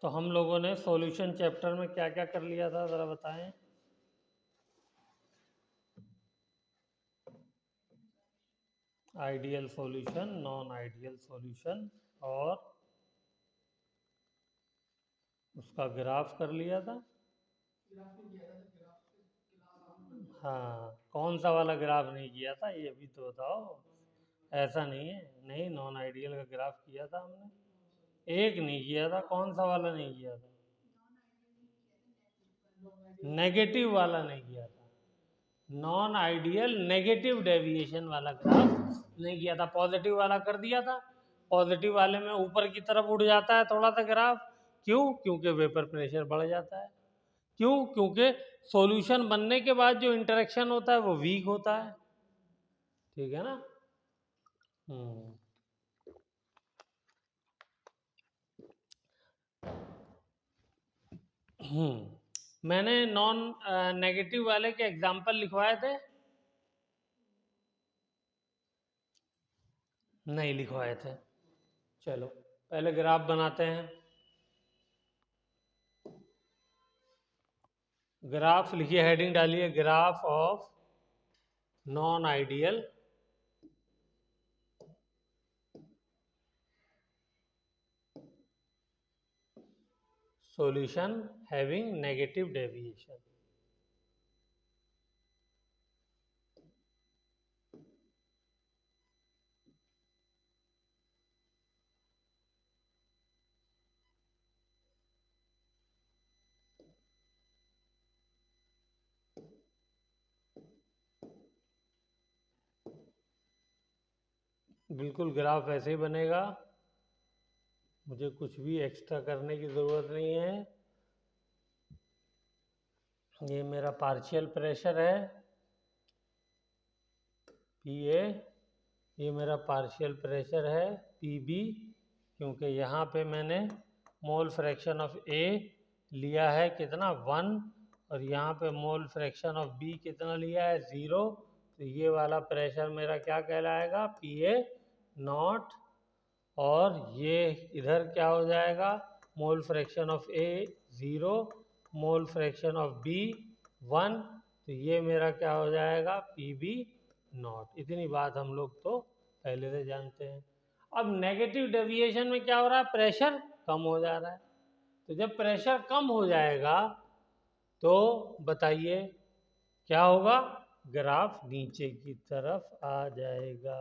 तो हम लोगों ने सॉल्यूशन चैप्टर में क्या क्या कर लिया था, ज़रा बताएं। Ideal solution, non ideal solution और उसका ग्राफ कर लिया था। हाँ, कौन सा वाला ग्राफ नहीं किया था ये भी तो बताओ। ऐसा नहीं है, नहीं, नॉन आइडियल का ग्राफ किया था हमने। एक नहीं किया था, कौन सा वाला नहीं किया था? नेगेटिव वाला नहीं किया था। नॉन आइडियल नेगेटिव डेविएशन वाला ग्राफ नहीं किया था, पॉजिटिव वाला कर दिया था। पॉजिटिव वाले में ऊपर की तरफ उड़ जाता है थोड़ा सा ग्राफ। क्यों? क्योंकि वेपर प्रेशर बढ़ जाता है। क्यों? क्योंकि सॉल्यूशन बनने के बाद जो इंटरेक्शन होता है वो वीक होता है। ठीक है ना? हम्म मैंने नॉन नेगेटिव वाले के एग्जाम्पल लिखवाए थे? नहीं लिखवाए थे। चलो पहले ग्राफ बनाते हैं। ग्राफ लिखिए, हेडिंग डालिए, graph of non ideal solution having negative deviation। बिल्कुल ग्राफ ऐसे ही बनेगा, मुझे कुछ भी एक्स्ट्रा करने की ज़रूरत नहीं है। ये मेरा पार्शियल प्रेशर है पी ए, ये मेरा पार्शियल प्रेशर है पी बी, क्योंकि यहाँ पे मैंने मोल फ्रैक्शन ऑफ ए लिया है कितना 1, और यहाँ पे मोल फ्रैक्शन ऑफ बी कितना लिया है 0। तो ये वाला प्रेशर मेरा क्या कहलाएगा? P A nought. और ये इधर क्या हो जाएगा? Mole fraction of A 0, mole fraction of B 1। तो ये मेरा क्या हो जाएगा? P B nought. इतनी बात हम लोग तो पहले से जानते हैं। अब नेगेटिव डेविएशन में क्या हो रहा है? प्रेशर कम हो जा रहा है। तो जब प्रेशर कम हो जाएगा तो बताइए क्या होगा? ग्राफ नीचे की तरफ आ जाएगा।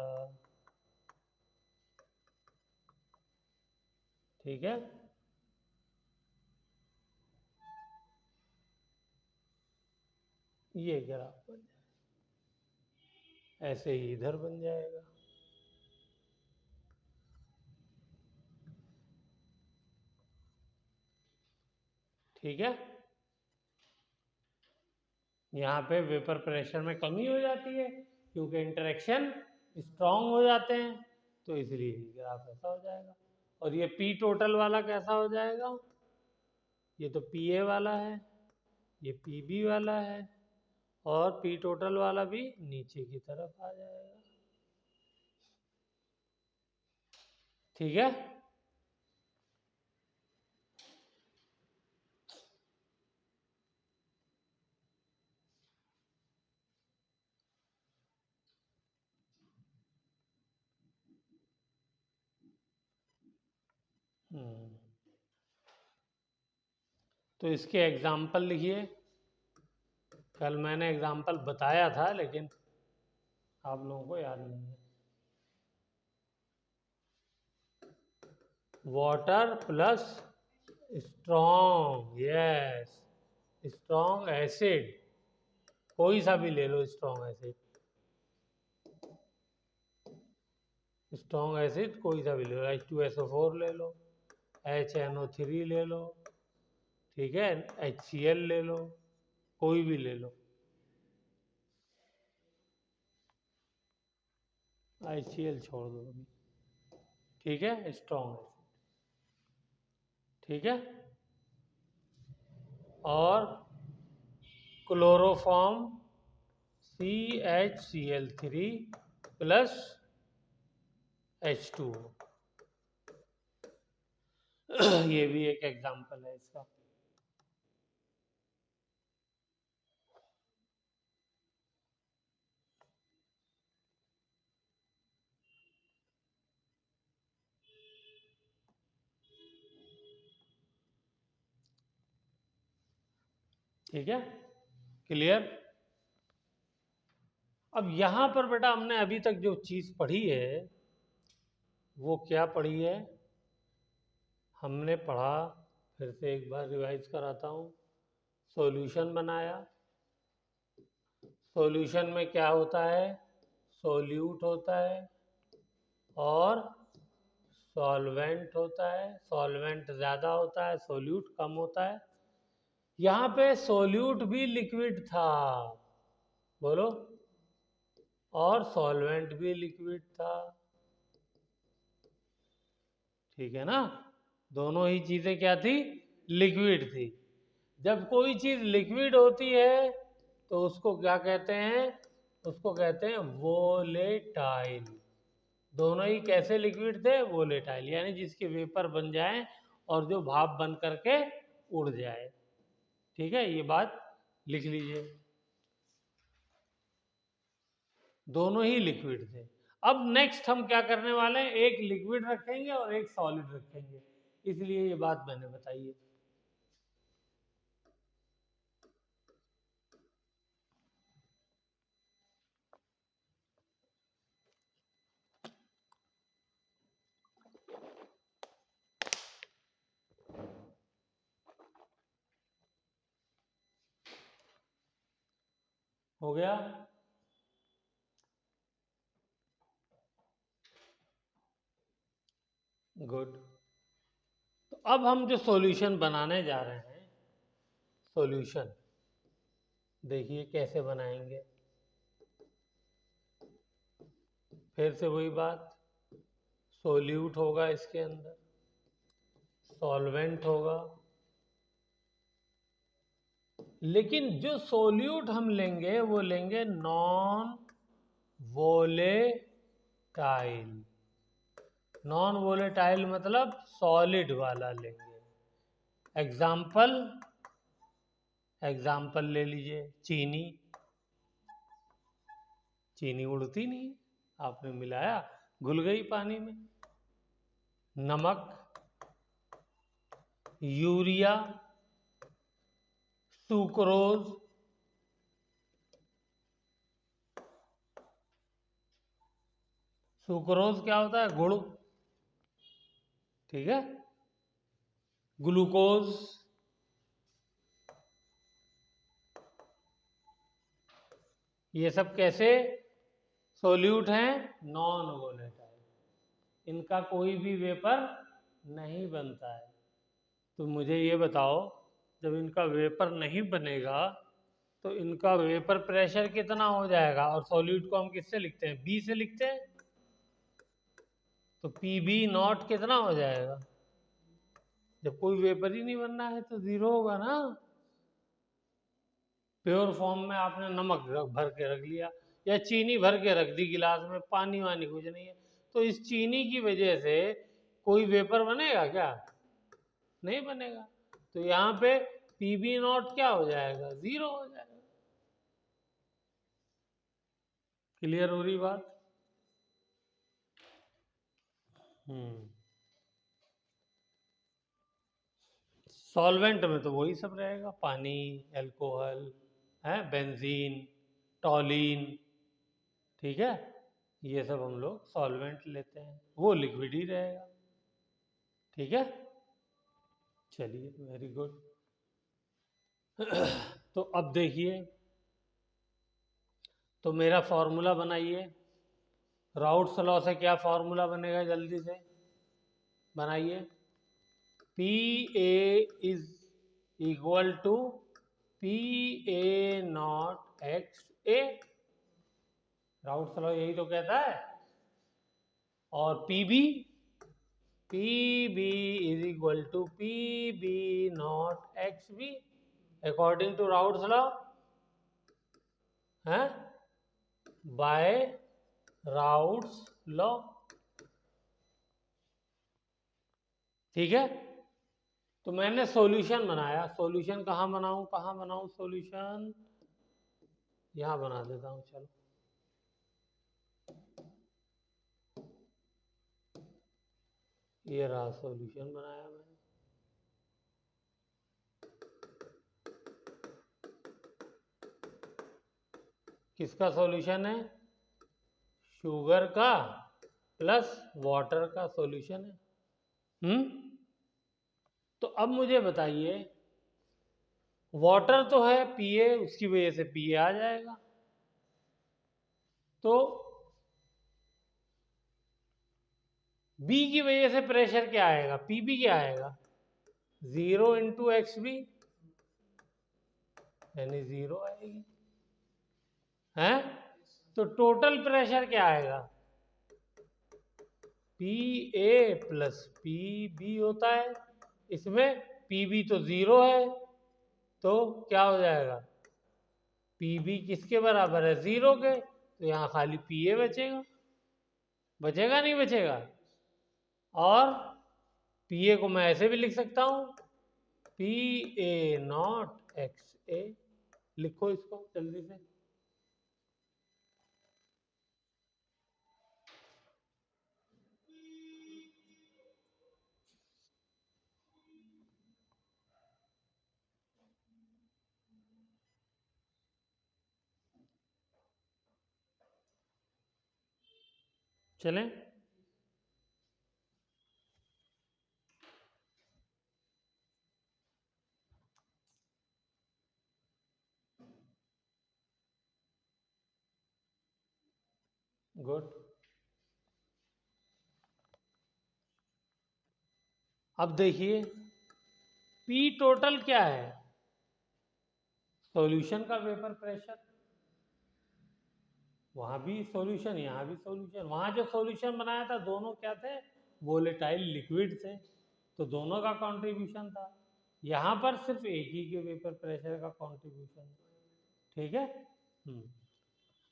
ठीक है? ये ग्राफ बन जाएगा, ऐसे ही इधर बन जाएगा। ठीक है? यहाँ पे वेपर प्रेशर में कमी हो जाती है क्योंकि इंटरेक्शन स्ट्रांग हो जाते हैं, तो इसलिए ग्राफ ऐसा हो जाएगा। और ये पी टोटल वाला कैसा हो जाएगा? ये तो पी ए वाला है, ये पी बी वाला है, और पी टोटल वाला भी नीचे की तरफ आ जाएगा। ठीक है? तो इसके एग्जाम्पल लिखिए। कल मैंने एग्जाम्पल बताया था लेकिन आप लोगों को याद नहीं है। Water plus strong, yes, strong acid, कोई सा भी ले लो स्ट्रॉन्ग एसिड, स्ट्रॉन्ग एसिड कोई सा भी ले लो, H2SO4 ले लो, HNO3 ले लो, ठीक है, HCl ले लो, कोई भी ले लो। HCl छोड़ दो अभी। ठीक है? Strong acid. ठीक है? और क्लोरोफॉर्म CHCl3 प्लस H2O। ये भी एक एग्जाम्पल है इसका। ठीक है, क्लियर। अब यहां पर बेटा हमने अभी तक जो चीज पढ़ी है वो क्या पढ़ी है? हमने पढ़ा, फिर से एक बार रिवाइज कराता हूं। सॉल्यूशन बनाया। सॉल्यूशन में क्या होता है? सोल्यूट होता है और सॉल्वेंट होता है। सॉल्वेंट ज्यादा होता है, सोल्यूट कम होता है। यहां पे सोल्यूट भी लिक्विड था, बोलो, और सॉल्वेंट भी लिक्विड था। ठीक है ना? दोनों ही चीजें क्या थी? लिक्विड थी। जब कोई चीज लिक्विड होती है तो उसको क्या कहते हैं? उसको कहते हैं वोलेटाइल। दोनों ही कैसे लिक्विड थे? वोलेटाइल, यानी जिसके वेपर बन जाए और जो भाप बन करके उड़ जाए। ठीक है, ये बात लिख लीजिए। दोनों ही लिक्विड थे। अब नेक्स्ट हम क्या करने वाले हैं? एक लिक्विड रखेंगे और एक सॉलिड रखेंगे, इसलिए ये बात मैंने बताई है। हो गया? गुड। तो अब हम जो सॉल्यूशन बनाने जा रहे हैं, सॉल्यूशन देखिए कैसे बनाएंगे। फिर से वही बात, सोल्यूट होगा इसके अंदर, सॉल्वेंट होगा, लेकिन जो सोल्यूट हम लेंगे वो लेंगे नॉन वोलेटाइल। नॉन वोलेटाइल मतलब सॉलिड वाला लेंगे। एग्जाम्पल, एग्जाम्पल ले लीजिए, चीनी। चीनी उड़ती नहीं, आपने मिलाया घुल गई पानी में। नमक, यूरिया, सुक्रोज, सुक्रोज क्या होता है? गुड़। ठीक है, ग्लूकोज, ये सब कैसे सोल्यूट हैं? Non volatile. इनका कोई भी वेपर नहीं बनता है। तो मुझे ये बताओ, जब इनका वेपर नहीं बनेगा तो इनका वेपर प्रेशर कितना हो जाएगा? और सॉल्यूट को हम किससे लिखते हैं? बी से लिखते हैं। तो पी बी नॉट कितना हो जाएगा? जब कोई वेपर ही नहीं बनना है तो जीरो होगा ना। प्योर फॉर्म में आपने नमक भर के रख लिया या चीनी भर के रख दी गिलास में, पानी वानी कुछ नहीं है, तो इस चीनी की वजह से कोई वेपर बनेगा क्या? नहीं बनेगा। तो यहाँ पे पी बी नॉट क्या हो जाएगा? जीरो हो जाएगा। क्लियर हो रही बात? हम्म। सॉल्वेंट में तो वही सब रहेगा, पानी, एल्कोहल, है, बेंजीन, टॉलिन। ठीक है, ये सब हम लोग सॉल्वेंट लेते हैं, वो लिक्विड ही रहेगा। ठीक है, चलिए, वेरी गुड। तो अब देखिए, तो मेरा फॉर्मूला बनाइए। राउट्स लॉ से क्या फॉर्मूला बनेगा? जल्दी से बनाइए। P A is equal to P A nought X A. Raoult's law यही तो कहता है। और P B is equal to P B nought X B, according to Raoult's law, है, बाय राउट्स लॉ। ठीक है, तो मैंने सॉल्यूशन बनाया, सॉल्यूशन कहाँ बनाऊं सॉल्यूशन, यहाँ बना देता हूँ। चलो ये रहा सॉल्यूशन बनाया मैंने। किसका सॉल्यूशन है? शुगर का प्लस वाटर का सॉल्यूशन है। तो अब मुझे बताइए, वाटर तो है पीए, उसकी वजह से पीए आ जाएगा। तो बी की वजह से प्रेशर क्या आएगा, पीबी क्या आएगा, 0 इंटू एक्स बी, यानी 0 आएगी है। तो टोटल प्रेशर क्या आएगा, P A plus P B होता है। इसमें पी बी तो 0 है, तो क्या हो जाएगा, पी बी किसके बराबर है, 0 के। तो यहाँ खाली पी ए बचेगा, बचेगा नहीं बचेगा। और पी ए को मैं ऐसे भी लिख सकता हूँ, पी ए नॉट एक्स ए। लिखो इसको जल्दी से। चलें, गुड। अब देखिए पी टोटल क्या है, सॉल्यूशन का वेपर प्रेशर, वहां भी सॉल्यूशन यहाँ भी सॉल्यूशन। वहां जो सॉल्यूशन बनाया था दोनों क्या थे, वोलेटाइल लिक्विड थे, तो दोनों का कंट्रीब्यूशन था। यहाँ पर सिर्फ एक ही के वेपर प्रेशर का कंट्रीब्यूशन। ठीक है।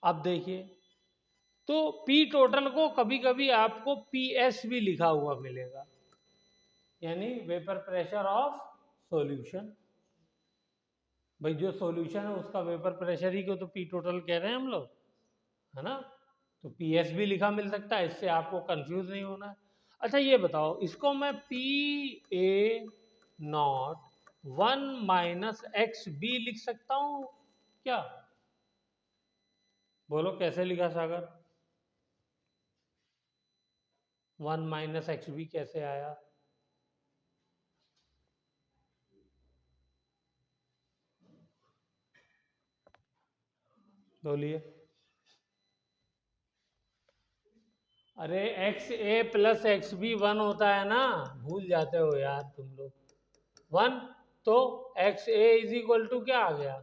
अब देखिए, तो पी टोटल को कभी कभी आपको पी एस भी लिखा हुआ मिलेगा, यानी वेपर प्रेशर ऑफ सॉल्यूशन। भाई जो सॉल्यूशन है उसका वेपर प्रेशर ही को तो पी टोटल कह रहे हैं हम लोग, है ना। तो पी एस भी लिखा मिल सकता है, इससे आपको कंफ्यूज नहीं होना है। अच्छा ये बताओ, इसको मैं पी ए नॉट 1 - XB लिख सकता हूँ क्या? बोलो कैसे लिखा सागर, 1 - XB कैसे आया? बोलिए। अरे एक्स ए प्लस एक्स बी 1 होता है ना, भूल जाते हो यार तुम लोग। 1, तो X A is equal to क्या आ गया,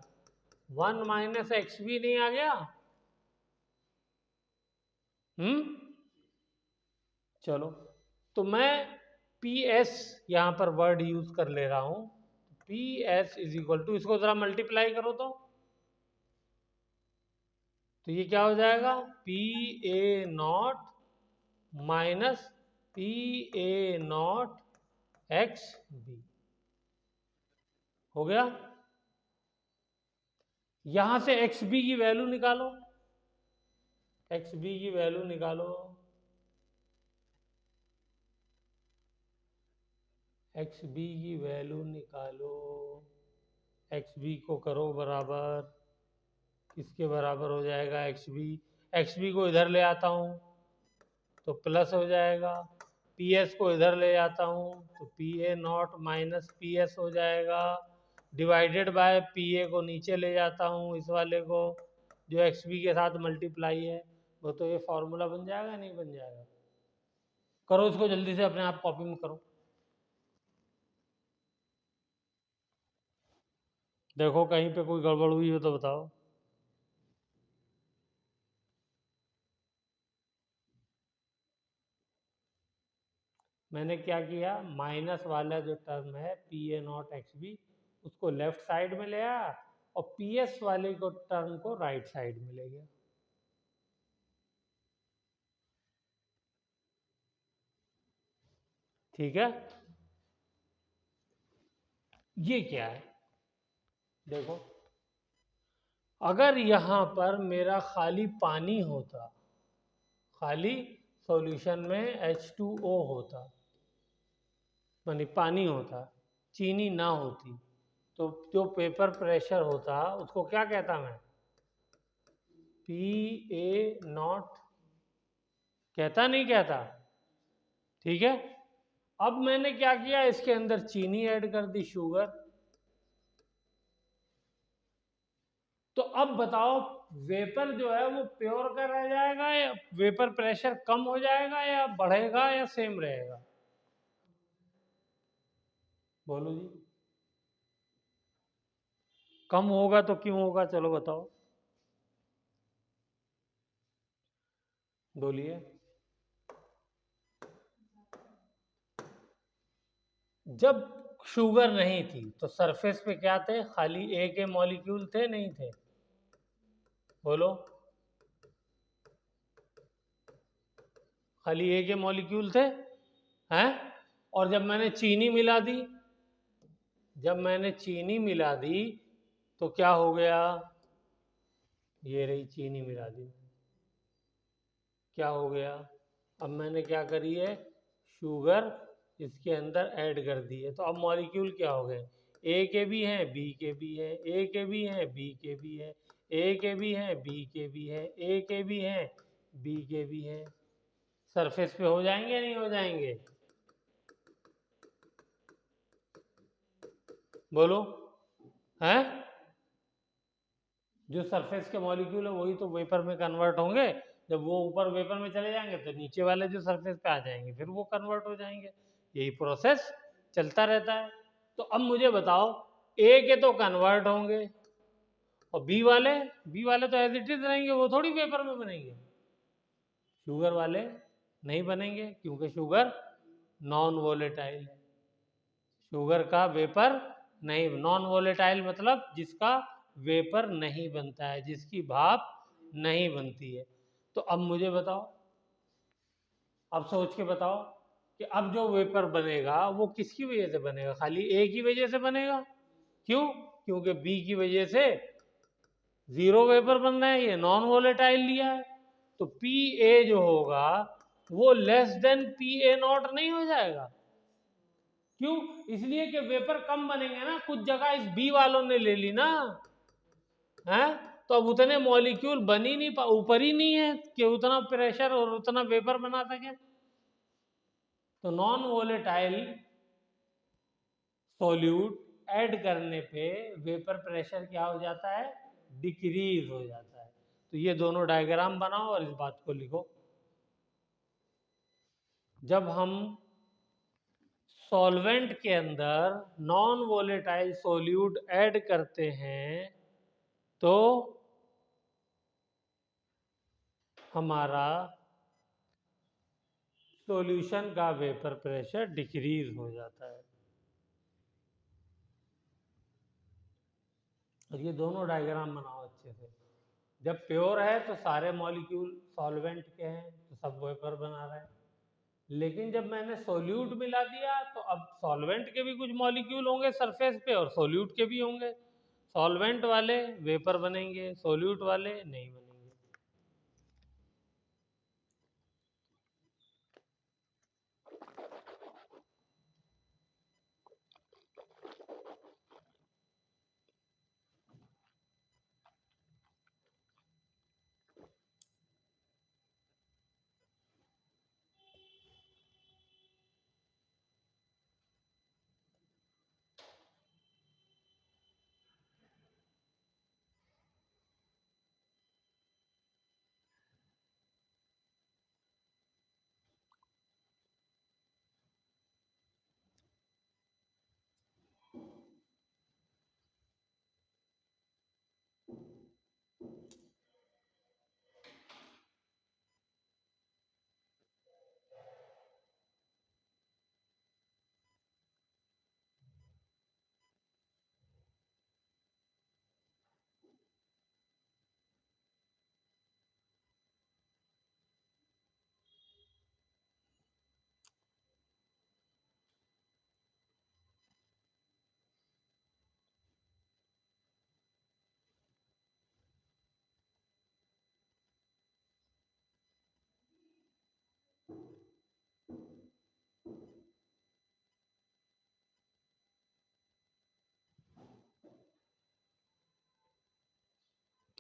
1 - XB नहीं आ गया? चलो, तो मैं पी एस यहाँ पर वर्ड यूज कर ले रहा हूं, P S is equal to, इसको जरा मल्टीप्लाई करो तो ये क्या हो जाएगा, P A nought minus P A nought X B. हो गया। यहां से एक्स बी की वैल्यू निकालो, एक्स बी की वैल्यू निकालो, एक्स बी की वैल्यू निकालो। एक्स बी को करो बराबर, किसके बराबर हो जाएगा एक्स बी, एक्स बी को इधर ले आता हूँ तो प्लस हो जाएगा, पी एस को इधर ले आता हूँ तो P A nought minus P S हो जाएगा, डिवाइडेड बाय पी ए को नीचे ले जाता हूँ, इस वाले को जो एक्स बी के साथ मल्टीप्लाई है वो, तो ये फॉर्मूला बन जाएगा नहीं बन जाएगा? करो इसको जल्दी से, अपने आप कॉपी में करो। देखो कहीं पे कोई गड़बड़ हुई हो तो बताओ। मैंने क्या किया, माइनस वाला जो टर्म है P A nought X B, उसको लेफ्ट साइड में ले आया और पी एस वाले को टर्म को राइट साइड में ले गया। ठीक है। ये क्या है? देखो, अगर यहाँ पर मेरा खाली पानी होता, खाली सॉल्यूशन में H2O होता, मानी पानी होता, चीनी ना होती, तो जो पेपर प्रेशर होता उसको क्या कहता मैं? PA0 कहता, नहीं कहता? ठीक है। अब मैंने क्या किया, इसके अंदर चीनी ऐड कर दी, शुगर। तो अब बताओ, वेपर जो है वो प्योर का रह जाएगा या वेपर प्रेशर कम हो जाएगा या बढ़ेगा या सेम रहेगा? बोलो जी। कम होगा तो क्यों होगा, चलो बताओ, बोलिए। जब शुगर नहीं थी तो सरफेस पे क्या थे? खाली ए के मॉलिक्यूल थे, नहीं थे? बोलो। खाली ए के मॉलिक्यूल थे, हैं? और जब मैंने चीनी मिला दी, जब मैंने चीनी मिला दी तो क्या हो गया? ये रही चीनी मिला दी, क्या हो गया? अब मैंने क्या करी है? शुगर इसके अंदर ऐड कर दी है, तो अब मॉलिक्यूल क्या हो गए? ए के भी हैं, बी के भी हैं, ए के भी हैं, बी के भी हैं, ए के भी हैं, बी के भी हैं, ए के भी हैं, बी के भी हैं। सरफेस पे हो जाएंगे नहीं हो जाएंगे? बोलो, हैं? जो सरफेस के मॉलिक्यूल है वही तो वेपर में कन्वर्ट होंगे। जब वो ऊपर वेपर में चले जाएंगे तो नीचे वाले जो सरफेस पे आ जाएंगे, फिर वो कन्वर्ट हो जाएंगे। यही प्रोसेस चलता रहता है। तो अब मुझे बताओ, ए के तो कन्वर्ट होंगे और बी वाले तो एज इट इज रहेंगे, वो थोड़ी वेपर में बनेंगे। शुगर वाले नहीं बनेंगे क्योंकि शुगर नॉन वोलेटाइल है। शुगर का वेपर नहीं, नॉन वोलेटाइल मतलब जिसका वेपर नहीं बनता है, जिसकी भाप नहीं बनती है। तो अब मुझे बताओ, अब सोच के बताओ कि अब जो वेपर बनेगा वो किसकी वजह से बनेगा? खाली ए की वजह से बनेगा। क्यों? क्योंकि बी की वजह से जीरो वेपर बन रहा है, ये नॉन वोलेटाइल लिया है। तो पी ए जो होगा वो लेस देन PA0 नहीं हो जाएगा? क्यों? इसलिए कि वेपर कम बनेंगे ना, कुछ जगह इस बी वालों ने ले ली ना, है? तो अब उतने मॉलिक्यूल बन ही नहीं ऊपर ही नहीं है कि उतना प्रेशर और उतना वेपर बना सके। तो नॉन वोलेटाइल सॉल्यूट ऐड करने पे वेपर प्रेशर क्या हो जाता है? डिक्रीज हो जाता है। तो ये दोनों डायग्राम बनाओ और इस बात को लिखो। जब हम सॉल्वेंट के अंदर नॉन वोलेटाइल सॉल्यूट ऐड करते हैं तो हमारा सॉल्यूशन का वेपर प्रेशर डिक्रीज हो जाता है। और ये दोनों डायग्राम बनाओ अच्छे से। जब प्योर है तो सारे मॉलिक्यूल सॉल्वेंट के हैं तो सब वेपर बना रहे हैं। लेकिन जब मैंने सोल्यूट मिला दिया तो अब सॉल्वेंट के भी कुछ मॉलिक्यूल होंगे सरफेस पे और सोल्यूट के भी होंगे। सॉल्वेंट वाले वेपर बनेंगे, सोल्यूट वाले नहीं बनेंगे।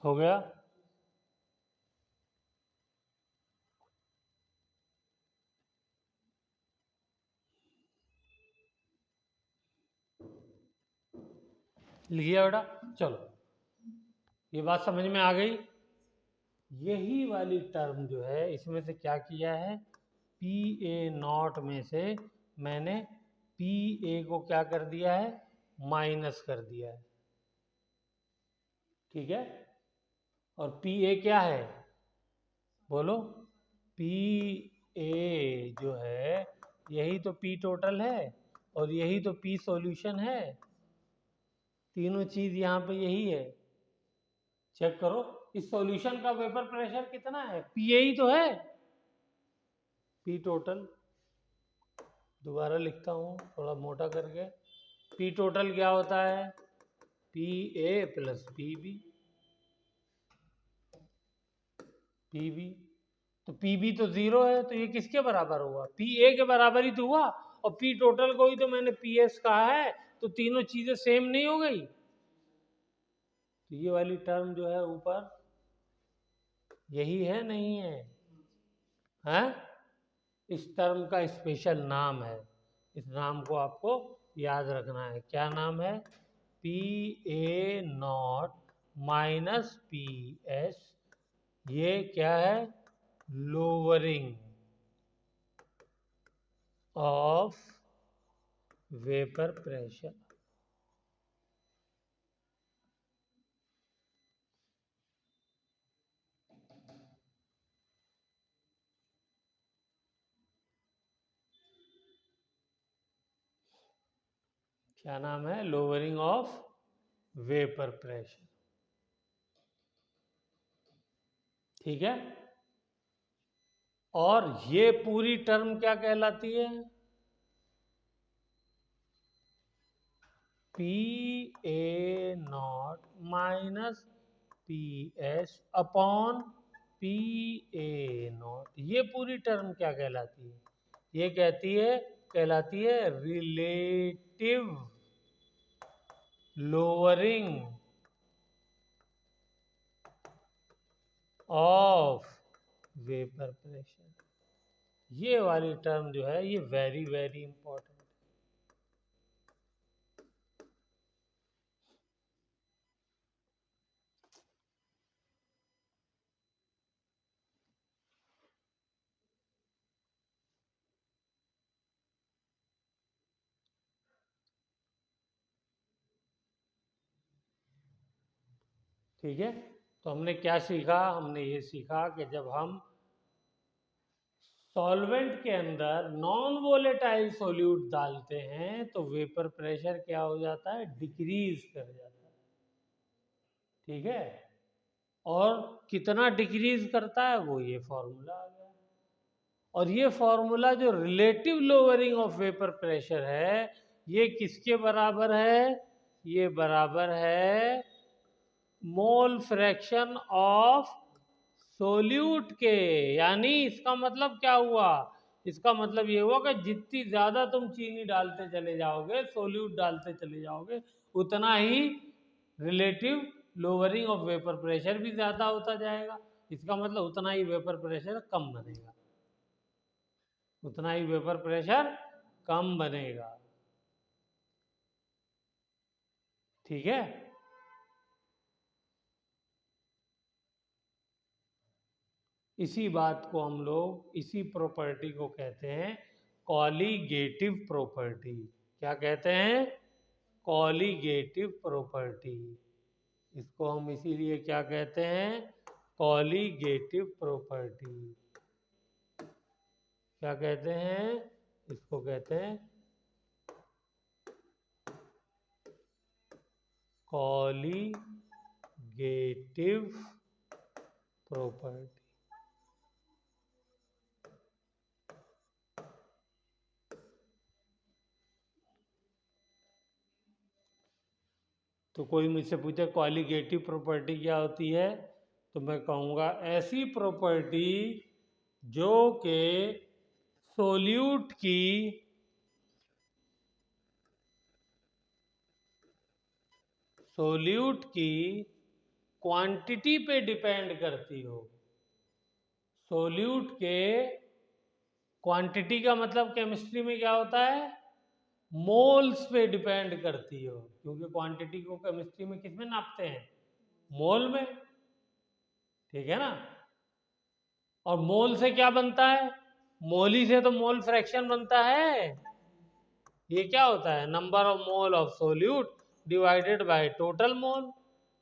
हो गया। लिखिए बेटा, चलो ये बात समझ में आ गई। यही वाली टर्म जो है इसमें से क्या किया है, पी ए नॉट में से मैंने पी ए को क्या कर दिया है, माइनस कर दिया है। ठीक है, और पी ए क्या है, बोलो। पी ए जो है यही तो पी टोटल है और यही तो पी सॉल्यूशन है। तीनों चीज यहाँ पे यही है। चेक करो इस सॉल्यूशन का वेपर प्रेशर कितना है, पी ए ही तो है, पी टोटल। दोबारा लिखता हूँ थोड़ा मोटा करके। पी टोटल क्या होता है, P A plus P B. P B तो पी बी तो जीरो है, तो ये किसके बराबर हुआ, पी ए के बराबर ही तो हुआ। और पी टोटल को ही तो मैंने पी एस कहा है, तो तीनों चीजें सेम नहीं हो गई। तो ये वाली टर्म जो है ऊपर यही है, नहीं है, हैं? इस टर्म का स्पेशल नाम है, इस नाम को आपको याद रखना है। क्या नाम है, P A nought minus P S. ये क्या है, लोअरिंग ऑफ वेपर प्रेशर। क्या नाम है, लोअरिंग ऑफ वेपर प्रेशर। ठीक है, और ये पूरी टर्म क्या कहलाती है, P A nought minus P S upon P A not. ये पूरी टर्म क्या कहलाती है, ये कहलाती है relative lowering of vapour pressure. ये वाली टर्म जो है ये वेरी वेरी इंपॉर्टेंट है। ठीक है, तो हमने क्या सीखा, हमने ये सीखा कि जब हम सॉल्वेंट के अंदर नॉन वोलेटाइल सॉल्यूट डालते हैं तो वेपर प्रेशर क्या हो जाता है, डिक्रीज कर जाता है। ठीक है, और कितना डिक्रीज करता है, वो ये फॉर्मूला आ गया। और ये फॉर्मूला जो relative lowering of vapour pressure है ये किसके बराबर है, ये बराबर है मोल फ्रैक्शन ऑफ सोल्यूट के। यानी इसका मतलब क्या हुआ, इसका मतलब ये हुआ कि जितनी ज्यादा तुम चीनी डालते चले जाओगे, सोल्यूट डालते चले जाओगे, उतना ही relative lowering of vapour pressure भी ज्यादा होता जाएगा। इसका मतलब उतना ही वेपर प्रेशर कम बनेगा, उतना ही वेपर प्रेशर कम बनेगा। ठीक है, इसी बात को हम लोग, इसी प्रॉपर्टी को कहते हैं कॉलीगेटिव प्रॉपर्टी। क्या कहते हैं, कॉलीगेटिव प्रॉपर्टी। इसको हम इसीलिए क्या कहते हैं, कॉलीगेटिव प्रॉपर्टी। क्या कहते हैं, इसको कहते हैं कॉलीगेटिव प्रॉपर्टी। तो कोई मुझसे पूछे कॉलीगेटिव प्रॉपर्टी क्या होती है, तो मैं कहूँगा ऐसी प्रॉपर्टी जो कि सोल्यूट की सोल्यूट की क्वांटिटी पे डिपेंड करती हो। सोल्यूट के क्वांटिटी का मतलब केमिस्ट्री में क्या होता है, मोल्स पे डिपेंड करती हो, क्योंकि क्वांटिटी को केमिस्ट्री में किस में नापते हैं, मोल में, ठीक है ना। और मोल से क्या बनता है, मोली से तो मोल फ्रैक्शन बनता है। ये क्या होता है, number of mole of solute divided by total mole.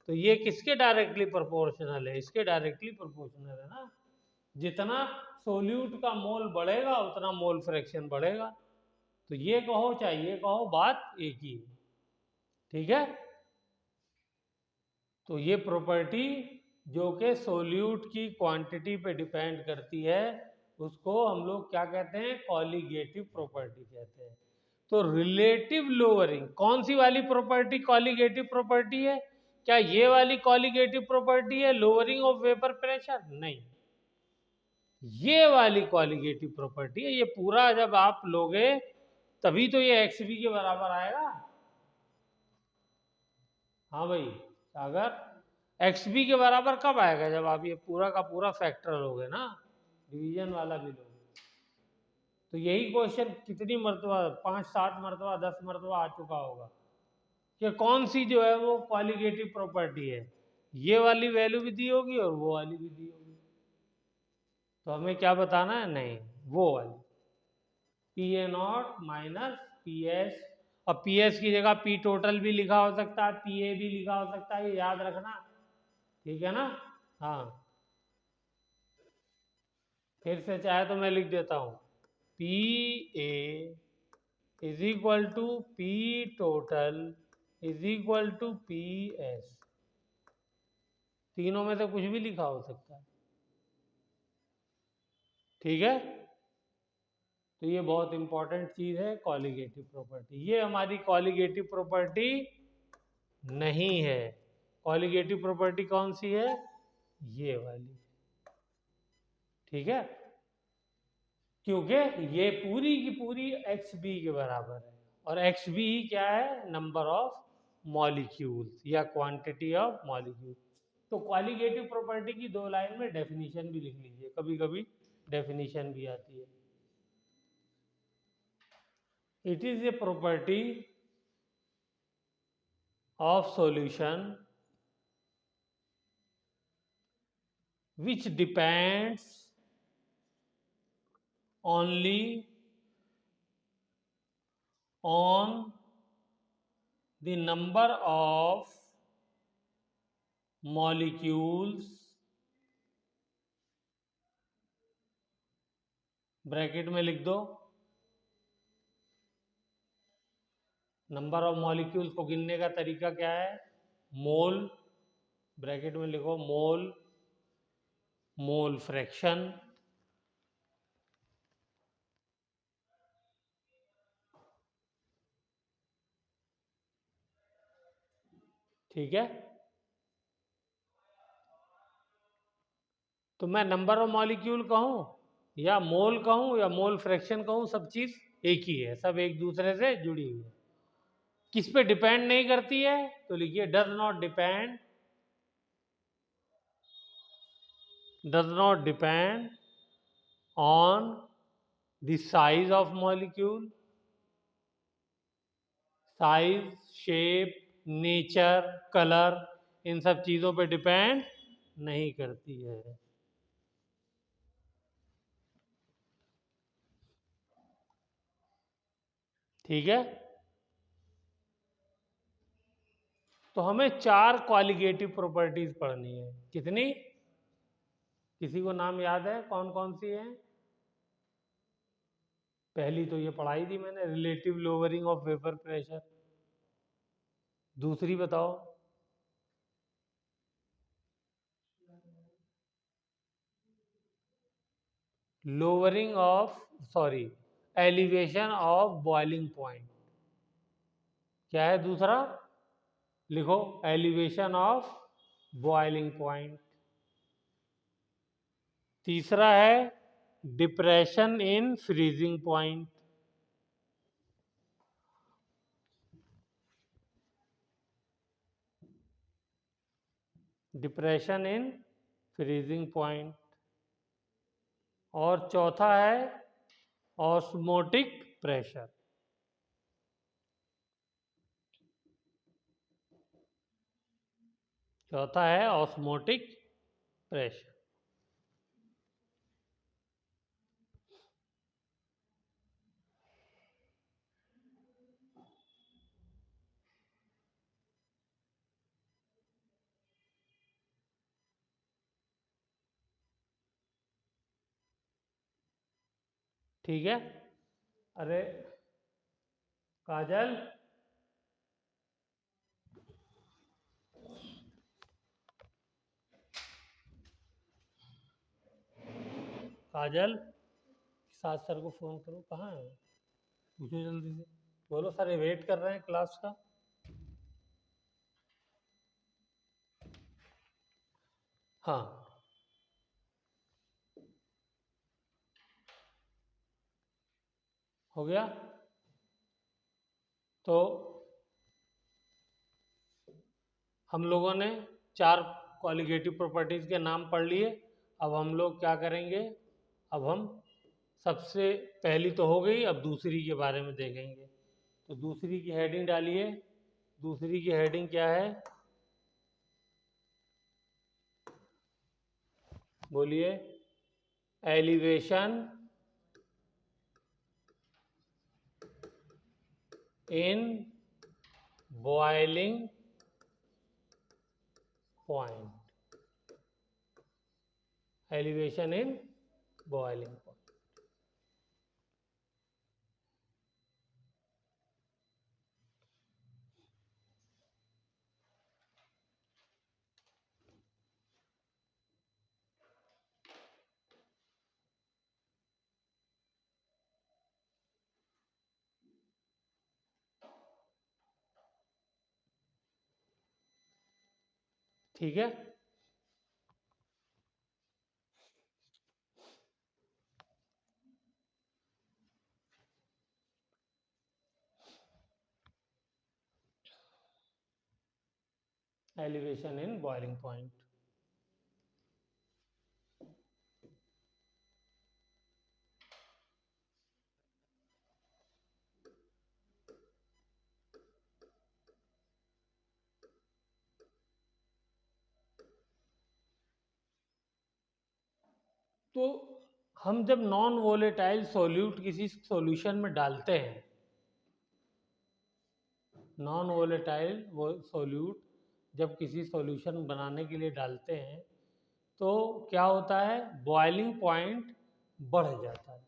तो ये किसके डायरेक्टली प्रोपोर्शनल है, इसके डायरेक्टली प्रोपोर्शनल है ना। जितना सोल्यूट का मोल बढ़ेगा उतना मोल फ्रैक्शन बढ़ेगा। तो ये कहो चाहे ये कहो, बात एक ही है, ठीक है। तो ये प्रॉपर्टी जो कि सोल्यूट की क्वांटिटी पे डिपेंड करती है, उसको हम लोग क्या कहते हैं, कॉलिगेटिव प्रॉपर्टी कहते हैं। तो रिलेटिव लोअरिंग, कौन सी वाली प्रॉपर्टी कॉलिगेटिव प्रॉपर्टी है, क्या ये वाली कॉलिगेटिव प्रॉपर्टी है लोअरिंग ऑफ वेपर प्रेशर, नहीं, ये वाली कॉलिगेटिव प्रॉपर्टी है। ये पूरा जब आप लोगे तभी तो ये एक्स बी के बराबर आएगा। हाँ भाई, अगर एक्स बी के बराबर कब आएगा, जब आप ये पूरा का पूरा फैक्टर लोगे ना, डिवीजन वाला भी लोगे। तो यही क्वेश्चन कितनी मरतबा, 5-7 मरतबा 10 मरतबा आ चुका होगा कि कौन सी जो है वो कॉलिगेटिव प्रॉपर्टी है, ये वाली वैल्यू भी दी होगी और वो वाली भी दी होगी। तो हमें क्या बताना है, नहीं, वो वाली P A nought minus P S, और पी एस की जगह पी टोटल भी लिखा हो सकता है, पी ए भी लिखा हो सकता है, ये याद रखना, ठीक है ना। हाँ, फिर से चाहे तो मैं लिख देता हूँ, P A is equal to P total is equal to P S, तीनों में से कुछ भी लिखा हो सकता है, ठीक है। तो ये बहुत इंपॉर्टेंट चीज है कॉलिगेटिव प्रॉपर्टी। ये हमारी कॉलिगेटिव प्रॉपर्टी नहीं है। कॉलिगेटिव प्रॉपर्टी कौन सी है, ये वाली, ठीक है, क्योंकि ये पूरी की पूरी एक्स बी के बराबर है, और एक्स बी क्या है, नंबर ऑफ मॉलिक्यूल्स या क्वांटिटी ऑफ मॉलिक्यूल। तो कॉलिगेटिव प्रॉपर्टी की 2 लाइन में डेफिनेशन भी लिख लीजिए, कभी कभी डेफिनेशन भी आती है। It is a property of solution which depends only on the number of molecules, bracket में लिख दो, नंबर ऑफ मॉलिक्यूल्स को गिनने का तरीका क्या है, मोल, ब्रैकेट में लिखो मोल, मोल फ्रैक्शन, ठीक है। तो मैं नंबर ऑफ मॉलिक्यूल कहूँ या मोल कहूँ या मोल फ्रैक्शन कहूँ, सब चीज एक ही है, सब एक दूसरे से जुड़ी हुई है। किस पे डिपेंड नहीं करती है, तो लिखिए does not depend on the size of molecule, size, shape, nature, colour, इन सब चीजों पे डिपेंड नहीं करती है, ठीक है। तो हमें 4 क्वालिगेटिव प्रॉपर्टीज पढ़नी है, कितनी, किसी को नाम याद है कौन कौन सी है। पहली तो ये पढ़ाई थी मैंने, relative lowering of vapour pressure. दूसरी बताओ, lowering of, sorry, elevation of boiling point. क्या है दूसरा, लिखो एलिवेशन ऑफ बॉइलिंग पॉइंट। तीसरा है depression in freezing point. Depression in freezing point. और चौथा है ऑस्मोटिक प्रेशर। चौथा है ऑस्मोटिक प्रेशर। ठीक है। अरे काजल, काजल साथ सर को फोन करो, कहाँ है? पूछो जल्दी से, बोलो सर ये वेट कर रहे हैं क्लास का। हाँ, हो गया। तो हम लोगों ने 4 कॉलिगेटिव प्रॉपर्टीज के नाम पढ़ लिए। अब हम लोग क्या करेंगे, अब हम सबसे पहली तो हो गई, अब दूसरी के बारे में देखेंगे। तो दूसरी की हेडिंग डालिए। दूसरी की हेडिंग क्या है, बोलिए। Elevation in boiling point. Elevation in boiling point. ठीक है। Elevation in boiling point. तो हम जब नॉन वोलेटाइल सॉल्यूट किसी सॉल्यूशन में डालते हैं, नॉन वोलेटाइल वो सॉल्यूट जब किसी सॉल्यूशन बनाने के लिए डालते हैं तो क्या होता है, बॉइलिंग पॉइंट बढ़ जाता है।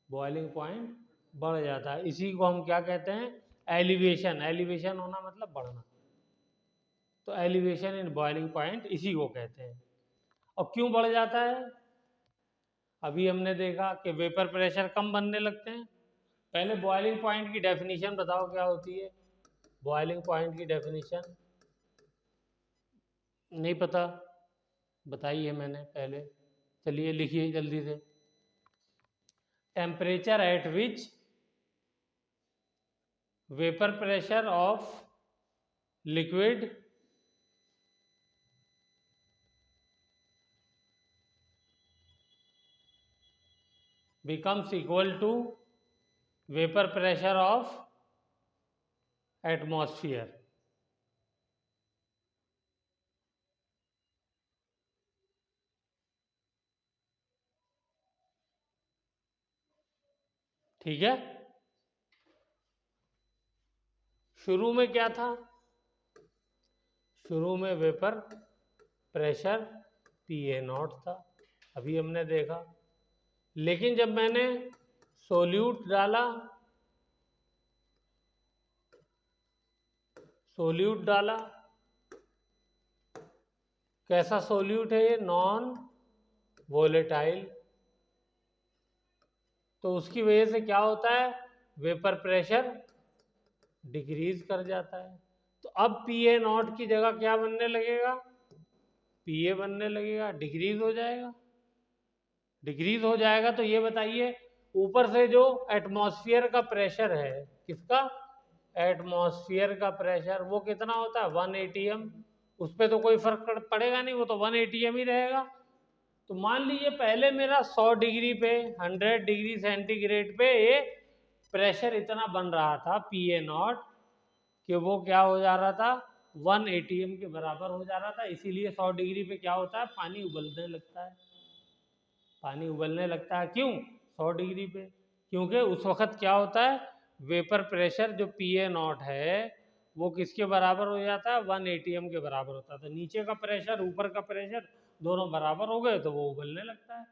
बॉइलिंग पॉइंट बढ़ जाता है, इसी को हम क्या कहते हैं, एलिवेशन। एलिवेशन होना मतलब बढ़ना। तो एलिवेशन इन बॉइलिंग पॉइंट इसी को कहते हैं। और क्यों बढ़ जाता है, अभी हमने देखा कि वेपर प्रेशर कम बनने लगते हैं। पहले बॉइलिंग पॉइंट की डेफिनेशन बताओ क्या होती है। बॉइलिंग पॉइंट की डेफिनेशन नहीं पता, बताई है मैंने पहले, चलिए लिखिए जल्दी से। Temperature at which vapour pressure of liquid becomes equal to vapor pressure of atmosphere। ठीक है। शुरू में क्या था, शुरू में वेपर प्रेशर PA0 था, अभी हमने देखा। लेकिन जब मैंने सोल्यूट डाला, सोल्यूट डाला, कैसा सोल्यूट है ये, नॉन वोलेटाइल, तो उसकी वजह से क्या होता है, वेपर प्रेशर डिक्रीज कर जाता है। तो अब PA0 की जगह क्या बनने लगेगा, PA बनने लगेगा, डिक्रीज हो जाएगा। डिक्रीज हो जाएगा तो ये बताइए, ऊपर से जो एटमॉस्फेयर का प्रेशर है, किसका, एटमॉस्फेयर का प्रेशर, वो कितना होता है 1 atm। उस पर तो कोई फर्क पड़ेगा नहीं, वो तो 1 atm ही रहेगा। तो मान लीजिए पहले मेरा 100 डिग्री पे 100 डिग्री सेंटीग्रेड पे ये प्रेशर इतना बन रहा था PA0 कि वो क्या हो जा रहा था 1 atm के बराबर हो जा रहा था। इसीलिए 100 डिग्री पे क्या होता है, पानी उबलने लगता है। पानी उबलने लगता है क्यों 100 डिग्री पे? क्योंकि उस वक्त क्या होता है, वेपर प्रेशर जो PA0 है वो किसके बराबर हो जाता है, 1 atm के बराबर होता है। तो नीचे का प्रेशर ऊपर का प्रेशर दोनों बराबर हो गए तो वो उबलने लगता है।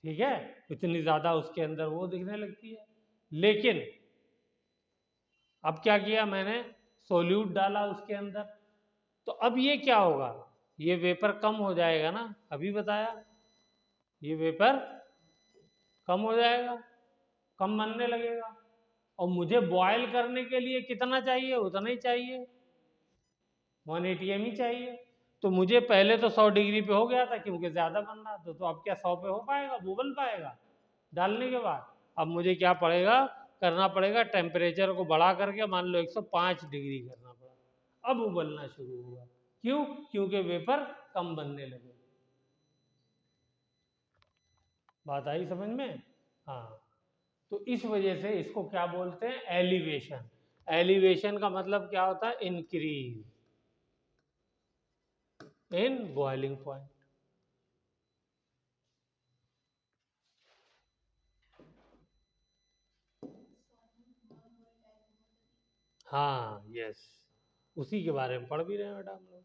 ठीक है, इतनी ज़्यादा उसके अंदर वो दिखने लगती है। लेकिन अब क्या किया मैंने, सोल्यूट डाला उसके अंदर, तो अब ये क्या होगा, ये वेपर कम हो जाएगा ना, अभी बताया, ये वेपर कम हो जाएगा, कम बनने लगेगा। और मुझे बॉयल करने के लिए कितना चाहिए, उतना ही चाहिए, 1 atm ही चाहिए। तो मुझे पहले तो 100 डिग्री पे हो गया था क्योंकि ज़्यादा बन रहा था, तो अब क्या 100 पे हो पाएगा, वो बन पाएगा डालने के बाद? अब मुझे क्या पड़ेगा, करना पड़ेगा टेम्परेचर को बढ़ा करके, मान लो 105 डिग्री करना पड़ा, अब उबलना शुरू हुआ। क्यों? क्योंकि वेपर कम बनने लगे। बात आई समझ में? हाँ, तो इस वजह से इसको क्या बोलते हैं, एलिवेशन। एलिवेशन का मतलब क्या होता है, इंक्रीज इन बॉइलिंग पॉइंट। हाँ यस, उसी के बारे में पढ़ भी रहे हैं बेटा हम लोग।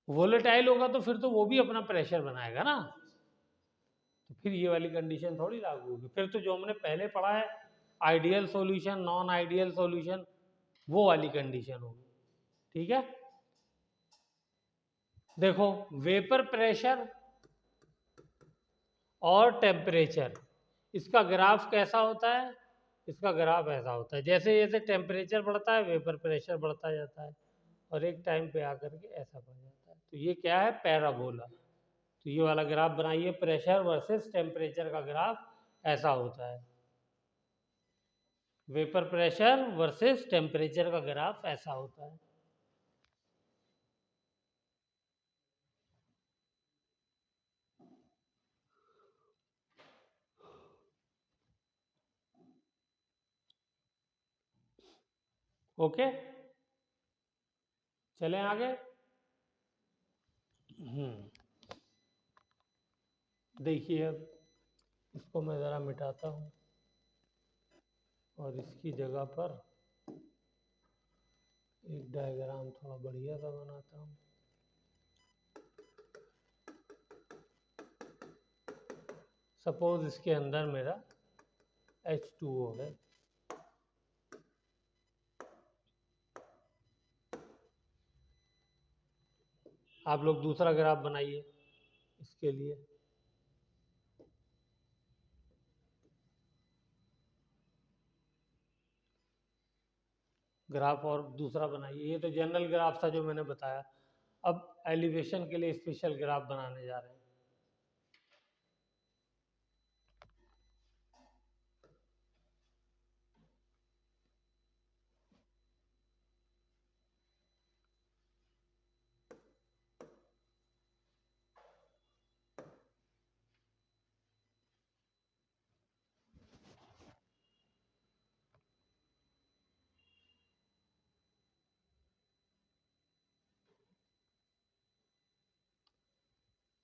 वोलेटाइल होगा तो फिर तो वो भी अपना प्रेशर बनाएगा ना, तो फिर ये वाली कंडीशन थोड़ी लागू होगी। फिर तो जो हमने पहले पढ़ा है ideal solution, non ideal solution, वो वाली कंडीशन होगी। ठीक है, देखो वेपर प्रेशर और टेम्परेचर, इसका ग्राफ कैसा होता है, इसका ग्राफ ऐसा होता है, जैसे जैसे टेम्परेचर बढ़ता है वेपर प्रेशर बढ़ता जाता है, और एक टाइम पे आकर के ऐसा बढ़ जाता है। तो ये क्या है, पैराबोला। तो ये वाला ग्राफ बनाइए, प्रेशर वर्सेस टेम्परेचर का ग्राफ ऐसा होता है, वेपर प्रेशर वर्सेस टेम्परेचर का ग्राफ ऐसा होता है। ओके, चलें आगे। देखिए अब इसको मैं ज़रा मिटाता हूँ और इसकी जगह पर एक डायग्राम थोड़ा बढ़िया सा बनाता हूँ। सपोज इसके अंदर मेरा H2O है, आप लोग दूसरा ग्राफ बनाइए इसके लिए। ग्राफ और दूसरा बनाइए, ये तो जनरल ग्राफ था जो मैंने बताया। अब एलिवेशन के लिए स्पेशल ग्राफ बनाने जा रहे हैं।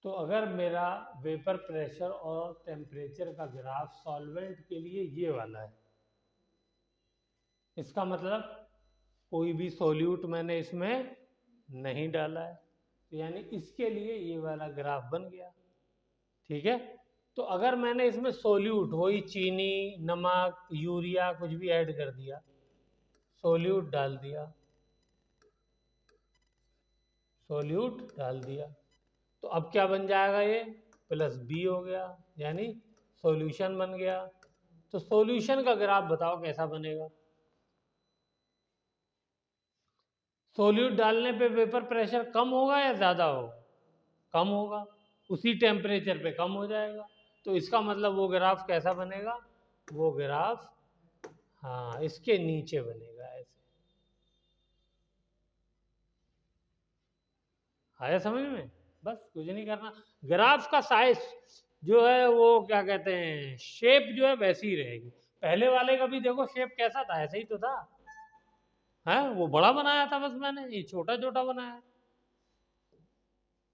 तो अगर मेरा वेपर प्रेशर और टेम्परेचर का ग्राफ सॉल्वेंट के लिए ये वाला है, इसका मतलब कोई भी सॉल्यूट मैंने इसमें नहीं डाला है, तो यानी इसके लिए ये वाला ग्राफ बन गया। ठीक है, तो अगर मैंने इसमें सॉल्यूट, वही चीनी, नमक, यूरिया कुछ भी ऐड कर दिया, सॉल्यूट डाल दिया, सॉल्यूट डाल दिया, तो अब क्या बन जाएगा, ये प्लस बी हो गया, यानी सॉल्यूशन बन गया। तो सॉल्यूशन का ग्राफ बताओ कैसा बनेगा। सॉल्यूट डालने पे वेपर प्रेशर कम होगा या ज़्यादा होगा, कम होगा, उसी टेम्परेचर पे कम हो जाएगा। तो इसका मतलब वो ग्राफ कैसा बनेगा, वो ग्राफ, हाँ, इसके नीचे बनेगा ऐसे। आया समझ में? बस कुछ नहीं करना। ग्राफ का साइज जो है वो क्या कहते हैं, शेप जो है वैसी ही रहेगी। पहले वाले का भी देखो शेप कैसा था, ऐसे ही तो था है। वो बड़ा बनाया था बस मैंने, ये छोटा छोटा बनाया।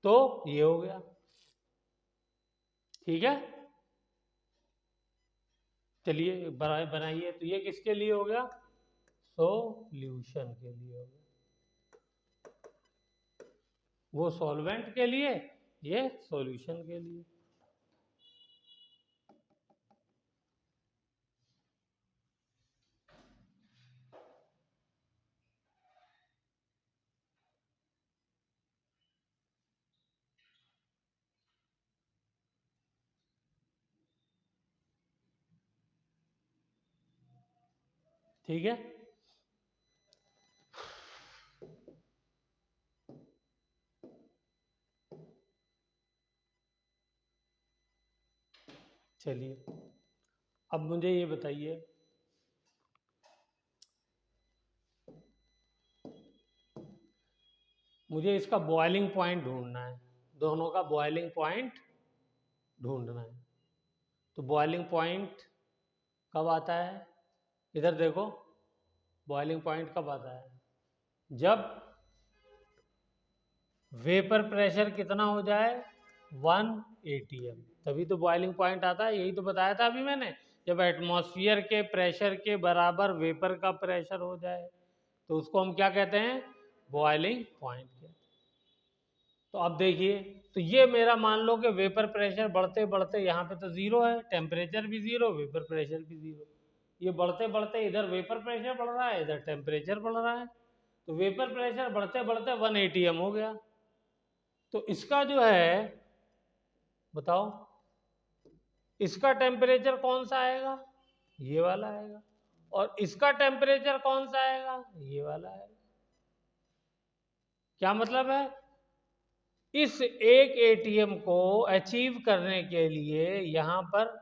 तो ये हो गया, ठीक है। चलिए बनाइए। तो ये किसके लिए हो गया? सॉल्यूशन के लिए हो गया। वो सॉल्वेंट के लिए, ये सॉल्यूशन के लिए। ठीक है। चलिए अब मुझे ये बताइए, मुझे इसका बॉइलिंग पॉइंट ढूंढना है। दोनों का बॉइलिंग पॉइंट ढूंढना है। तो बॉइलिंग पॉइंट कब आता है? इधर देखो, बॉइलिंग पॉइंट कब आता है? जब वेपर प्रेशर कितना हो जाए? 1 atm, तभी तो बॉइलिंग पॉइंट आता है। यही तो बताया था अभी मैंने। जब एटमॉस्फेयर के प्रेशर के बराबर वेपर का प्रेशर हो जाए तो उसको हम क्या कहते हैं? बॉइलिंग पॉइंट कहते हैं। तो अब देखिए, तो ये मेरा मान लो कि वेपर प्रेशर बढ़ते बढ़ते यहाँ पे तो जीरो है, टेम्परेचर भी जीरो, वेपर प्रेशर भी जीरो। ये बढ़ते बढ़ते इधर वेपर प्रेशर बढ़ रहा है, इधर टेम्परेचर बढ़ रहा है। तो वेपर प्रेशर बढ़ते बढ़ते 1 atm हो गया। तो इसका जो है, बताओ इसका टेम्परेचर कौन सा आएगा? ये वाला आएगा। और इसका टेम्परेचर कौन सा आएगा? ये वाला आएगा। क्या मतलब है? इस एक एटीएम को अचीव करने के लिए यहां पर,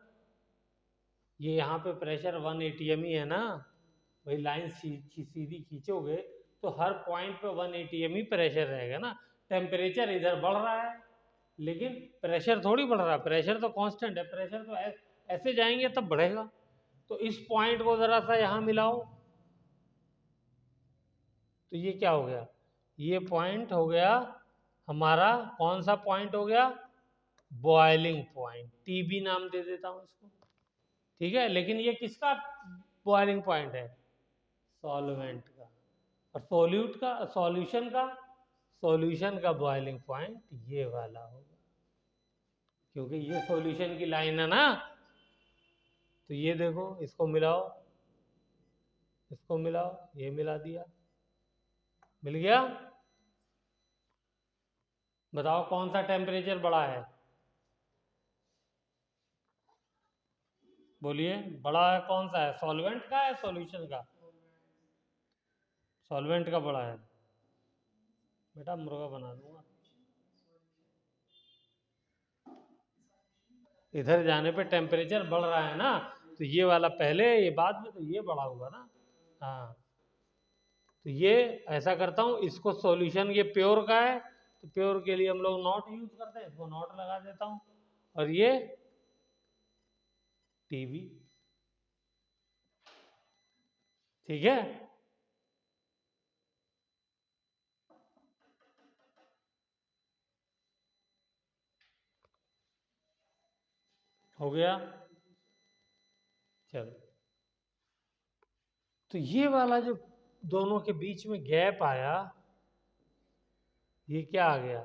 ये यहाँ पे प्रेशर 1 atm ही है ना, वही लाइन सीधी खींचोगे तो हर पॉइंट पे 1 atm ही प्रेशर रहेगा ना। टेम्परेचर इधर बढ़ रहा है लेकिन प्रेशर थोड़ी बढ़ रहा है, प्रेशर तो कांस्टेंट है। प्रेशर तो ऐसे जाएंगे तब बढ़ेगा। तो इस पॉइंट को जरा सा यहाँ मिलाओ, तो ये क्या हो गया? ये पॉइंट हो गया हमारा, कौन सा पॉइंट हो गया? बॉइलिंग पॉइंट, टीबी नाम दे देता हूँ इसको, ठीक है। लेकिन ये किसका बॉइलिंग पॉइंट है? सॉल्वेंट का। और सोल्यूट का, सॉल्यूशन का, सॉल्यूशन का बॉइलिंग पॉइंट ये वाला होगा, क्योंकि ये सॉल्यूशन की लाइन है ना। तो ये देखो, इसको मिलाओ, इसको मिलाओ, ये मिला दिया, मिल गया। बताओ कौन सा टेम्परेचर बड़ा है? बोलिए, बड़ा है कौन सा है? सॉल्वेंट का है सॉल्यूशन का? सॉल्वेंट का बड़ा है। बेटा मुर्गा बना दूंगा। इधर जाने पे टेम्परेचर बढ़ रहा है ना, तो ये वाला पहले, ये बाद में, तो ये बड़ा हुआ ना। हाँ, तो ये ऐसा करता हूँ, इसको सॉल्यूशन, ये प्योर का है तो प्योर के लिए हम लोग नॉट यूज करते हैं, इसको नॉट लगा देता हूँ। और ये टीबी, ठीक है। हो गया। चलो, तो ये वाला जो दोनों के बीच में गैप आया, ये क्या आ गया?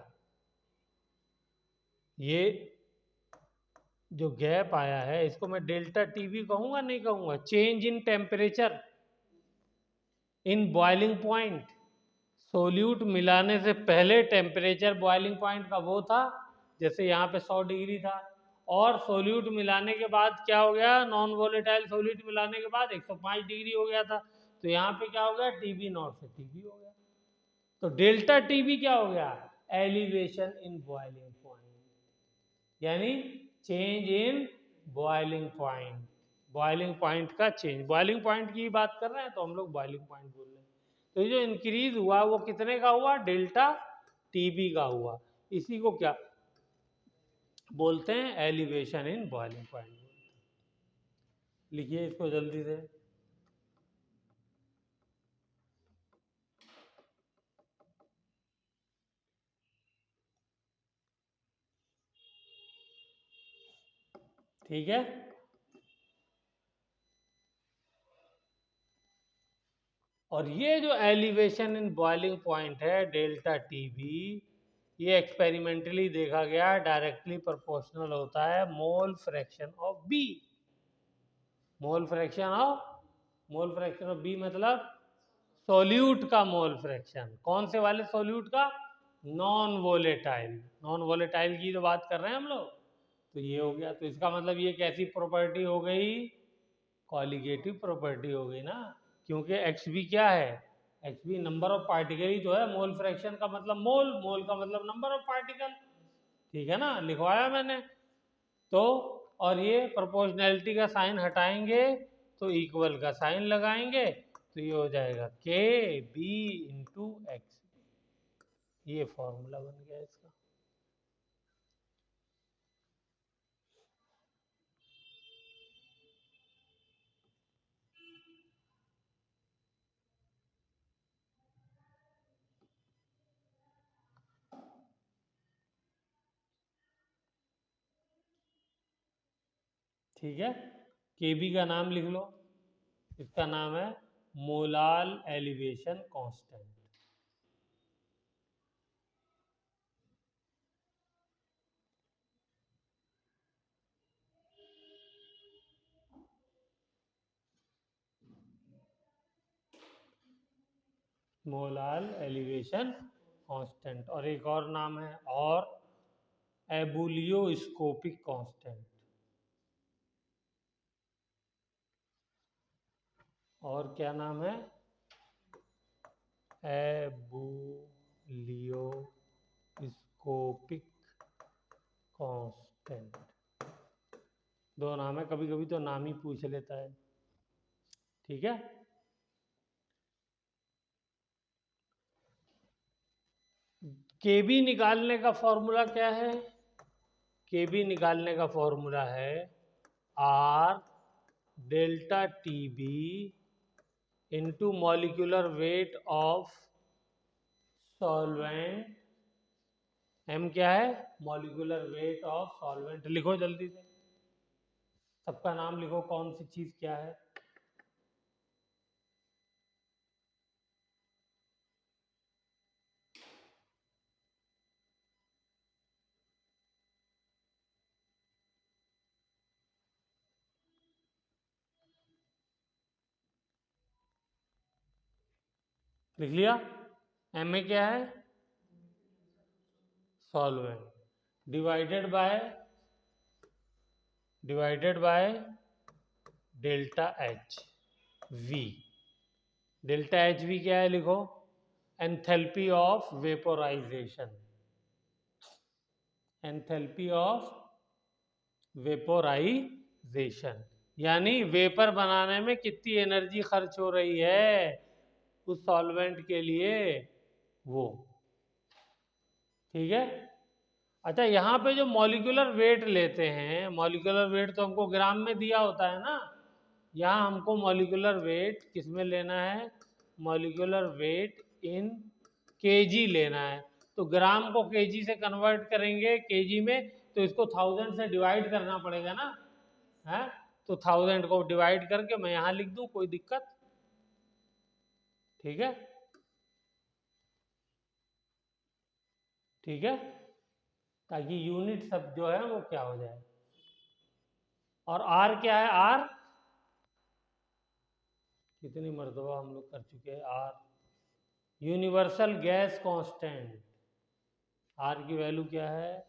ये जो गैप आया है इसको मैं डेल्टा टीवी कहूंगा, नहीं कहूंगा? Change in temperature in boiling point. Solute मिलाने से पहले टेम्परेचर बॉइलिंग पॉइंट का वो था, जैसे यहाँ पे 100 डिग्री था। और सोल्यूट मिलाने के बाद क्या हो गया? नॉन वोलेटाइल सोल्यूट मिलाने के बाद 105 डिग्री हो गया था। तो यहाँ पे क्या हो गया? टीबी नॉट से टीबी हो गया। तो डेल्टा टीबी क्या हो गया? एलिवेशन इन बॉइलिंग पॉइंट, यानी change in boiling point. Boiling point का चेंज, बॉइलिंग पॉइंट की बात कर रहे हैं तो हम लोग बॉइलिंग पॉइंट बोल रहे हैं। तो ये जो इंक्रीज हुआ वो कितने का हुआ, डेल्टा टीबी का हुआ। इसी को क्या बोलते हैं, एलिवेशन इन बॉइलिंग पॉइंट। लिखिए इसको जल्दी से। ठीक है, और ये जो एलिवेशन इन बॉइलिंग पॉइंट है डेल्टा टीबी, ये एक्सपेरिमेंटली देखा गया डायरेक्टली प्रोपोर्शनल होता है mole fraction of B. Mole fraction of B मतलब सोल्यूट का मोल फ्रैक्शन। कौन से वाले सोल्यूट का, नॉन वोलेटाइल। नॉन वोलेटाइल की जो बात कर रहे हैं हम लोग, तो ये हो गया। तो इसका मतलब ये कैसी प्रॉपर्टी हो गई, कॉलिगेटिव प्रॉपर्टी हो गई ना, क्योंकि एक्स बी क्या है, X B number of particle ही तो है। मोल फ्रैक्शन का मतलब मोल, मोल का मतलब नंबर ऑफ पार्टिकल, ठीक है ना, लिखवाया मैंने। तो और ये प्रोपोर्शनैलिटी का साइन हटाएंगे तो इक्वल का साइन लगाएंगे, तो ये हो जाएगा के बी इंटू एक्स। ये फॉर्मूला बन गया इसका। ठीक है, के बी का नाम लिख लो, इसका नाम है molal elevation constant. Molal elevation constant, और एक और नाम है और एबुलियोस्कोपिक कांस्टेंट। और क्या नाम है, एबुलियोस्कोपिक कांस्टेंट। दो नाम है, कभी कभी तो नाम ही पूछ लेता है। ठीक है, केबी निकालने का फॉर्मूला क्या है, केबी निकालने का फॉर्मूला है R delta T B into molecular weight of solvent. M क्या है, मॉलिक्यूलर वेट ऑफ सॉल्वेंट। लिखो जल्दी से, सबका नाम लिखो, कौन सी चीज क्या है। लिख लिया, एम में क्या है, solvent, divided by delta H we. Delta H we क्या है, लिखो, enthalpy of vaporisation. Enthalpy of vaporisation यानी वेपर बनाने में कितनी एनर्जी खर्च हो रही है उस सॉल्वेंट के लिए, वो। ठीक है, अच्छा यहाँ पे जो मॉलिक्यूलर वेट लेते हैं, मॉलिक्यूलर वेट तो हमको ग्राम में दिया होता है ना, यहाँ हमको मॉलिक्यूलर वेट किस में लेना है, मॉलिक्यूलर वेट इन केजी लेना है। तो ग्राम को केजी से कन्वर्ट करेंगे केजी में, तो इसको 1000 से डिवाइड करना पड़ेगा ना, है। तो 1000 को डिवाइड करके मैं यहाँ लिख दूँ, कोई दिक्कत, ठीक है, ठीक है, ताकि यूनिट सब जो है वो क्या हो जाए। और आर क्या है, आर कितनी मर्तबा हम लोग कर चुके हैं, R universal gas constant. R की वैल्यू क्या है,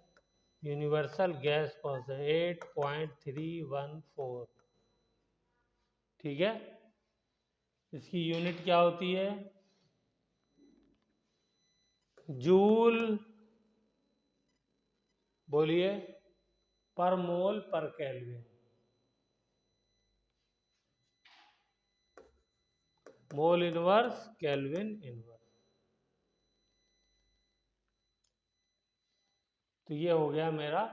यूनिवर्सल गैस कांस्टेंट 8.314। ठीक है, इसकी यूनिट क्या होती है, जूल, बोलिए, per mole per kelvin. Mole inverse kelvin inverse. तो ये हो गया मेरा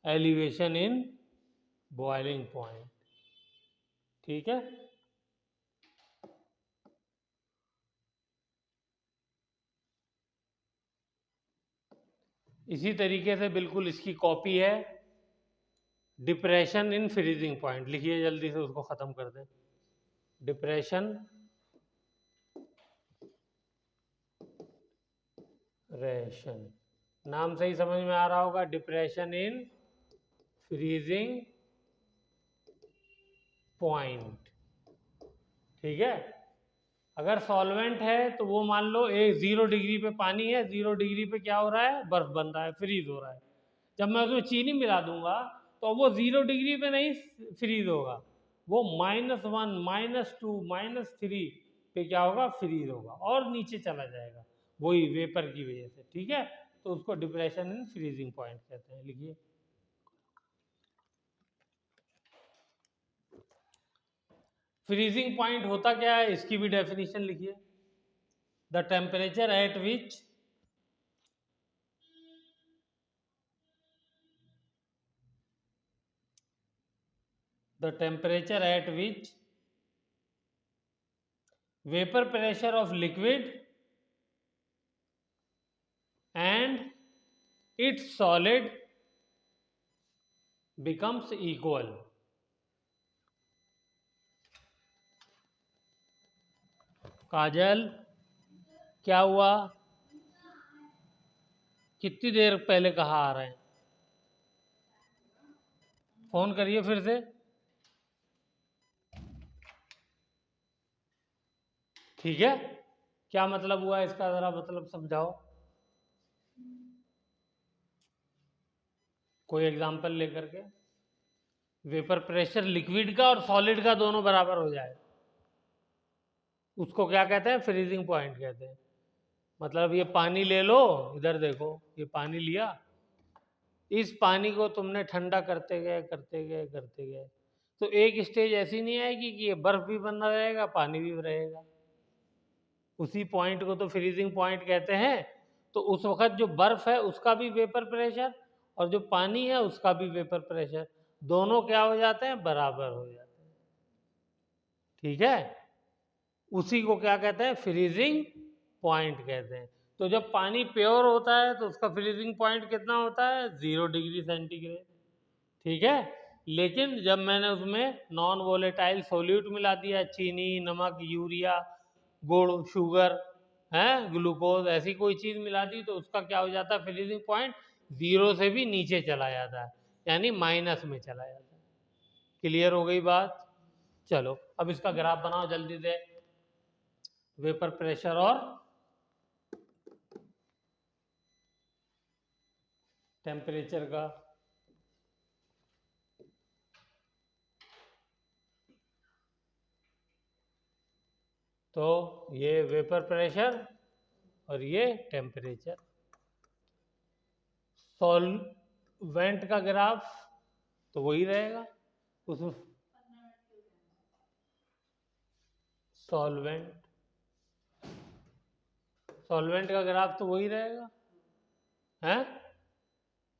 एलिवेशन इन बॉइलिंग पॉइंट। ठीक है, इसी तरीके से बिल्कुल इसकी कॉपी है डिप्रेशन इन फ्रीजिंग पॉइंट। लिखिए जल्दी से, उसको खत्म कर दें। डिप्रेशन रेशन, नाम से ही समझ में आ रहा होगा, डिप्रेशन इन फ्रीजिंग पॉइंट। ठीक है, अगर सॉल्वेंट है तो वो मान लो 0 डिग्री पे पानी है, 0 डिग्री पे क्या हो रहा है, बर्फ बन रहा है, फ्रीज हो रहा है। जब मैं उसमें चीनी मिला दूंगा तो वो 0 डिग्री पे नहीं फ्रीज होगा, वो -1 -2 -3 पे क्या होगा, फ्रीज होगा और नीचे चला जाएगा, वही वेपर की वजह से। ठीक है, तो उसको डिप्रेशन इन फ्रीजिंग पॉइंट कहते हैं। लिखिए फ्रीजिंग पॉइंट होता क्या है, इसकी भी डेफिनेशन लिखिए। The temperature at which the temperature at which vapor pressure of liquid and its solid becomes equal। काजल क्या हुआ, कितनी देर पहले कहा आ रहे हैं, फोन करिए फिर से। ठीक है, क्या मतलब हुआ इसका, जरा मतलब समझाओ, कोई एग्जांपल लेकर के। वेपर प्रेशर लिक्विड का और सॉलिड का दोनों बराबर हो जाए, उसको क्या कहते हैं, फ्रीजिंग पॉइंट कहते हैं। मतलब ये पानी ले लो, इधर देखो, ये पानी लिया, इस पानी को तुमने ठंडा करते गए करते गए करते गए, तो एक स्टेज ऐसी नहीं आएगी कि ये बर्फ भी बना रहेगा, पानी भी रहेगा। उसी पॉइंट को तो फ्रीजिंग पॉइंट कहते हैं। तो उस वक्त जो बर्फ है उसका भी वेपर प्रेशर और जो पानी है उसका भी वेपर प्रेशर, दोनों क्या हो जाते हैं, बराबर हो जाते हैं। ठीक है, उसी को क्या कहते हैं, फ्रीजिंग पॉइंट कहते हैं। तो जब पानी प्योर होता है तो उसका फ्रीजिंग पॉइंट कितना होता है, 0 डिग्री सेंटीग्रेड। ठीक है, लेकिन जब मैंने उसमें नॉन वोलेटाइल सोल्यूट मिला दिया, चीनी, नमक, यूरिया, गुड़, शुगर है, ग्लूकोज, ऐसी कोई चीज़ मिला दी, तो उसका क्या हो जाता है, फ्रीजिंग पॉइंट 0 से भी नीचे चला जाता है, यानी माइनस में चला जाता है। क्लियर हो गई बात। चलो अब इसका ग्राफ बनाओ जल्दी से, वेपर प्रेशर और टेम्परेचर का। तो ये वेपर प्रेशर और ये टेम्परेचर। सॉल्वेंट का ग्राफ तो वही रहेगा, उसमें सॉल्वेंट सॉल्वेंट का ग्राफ तो वही रहेगा हैं,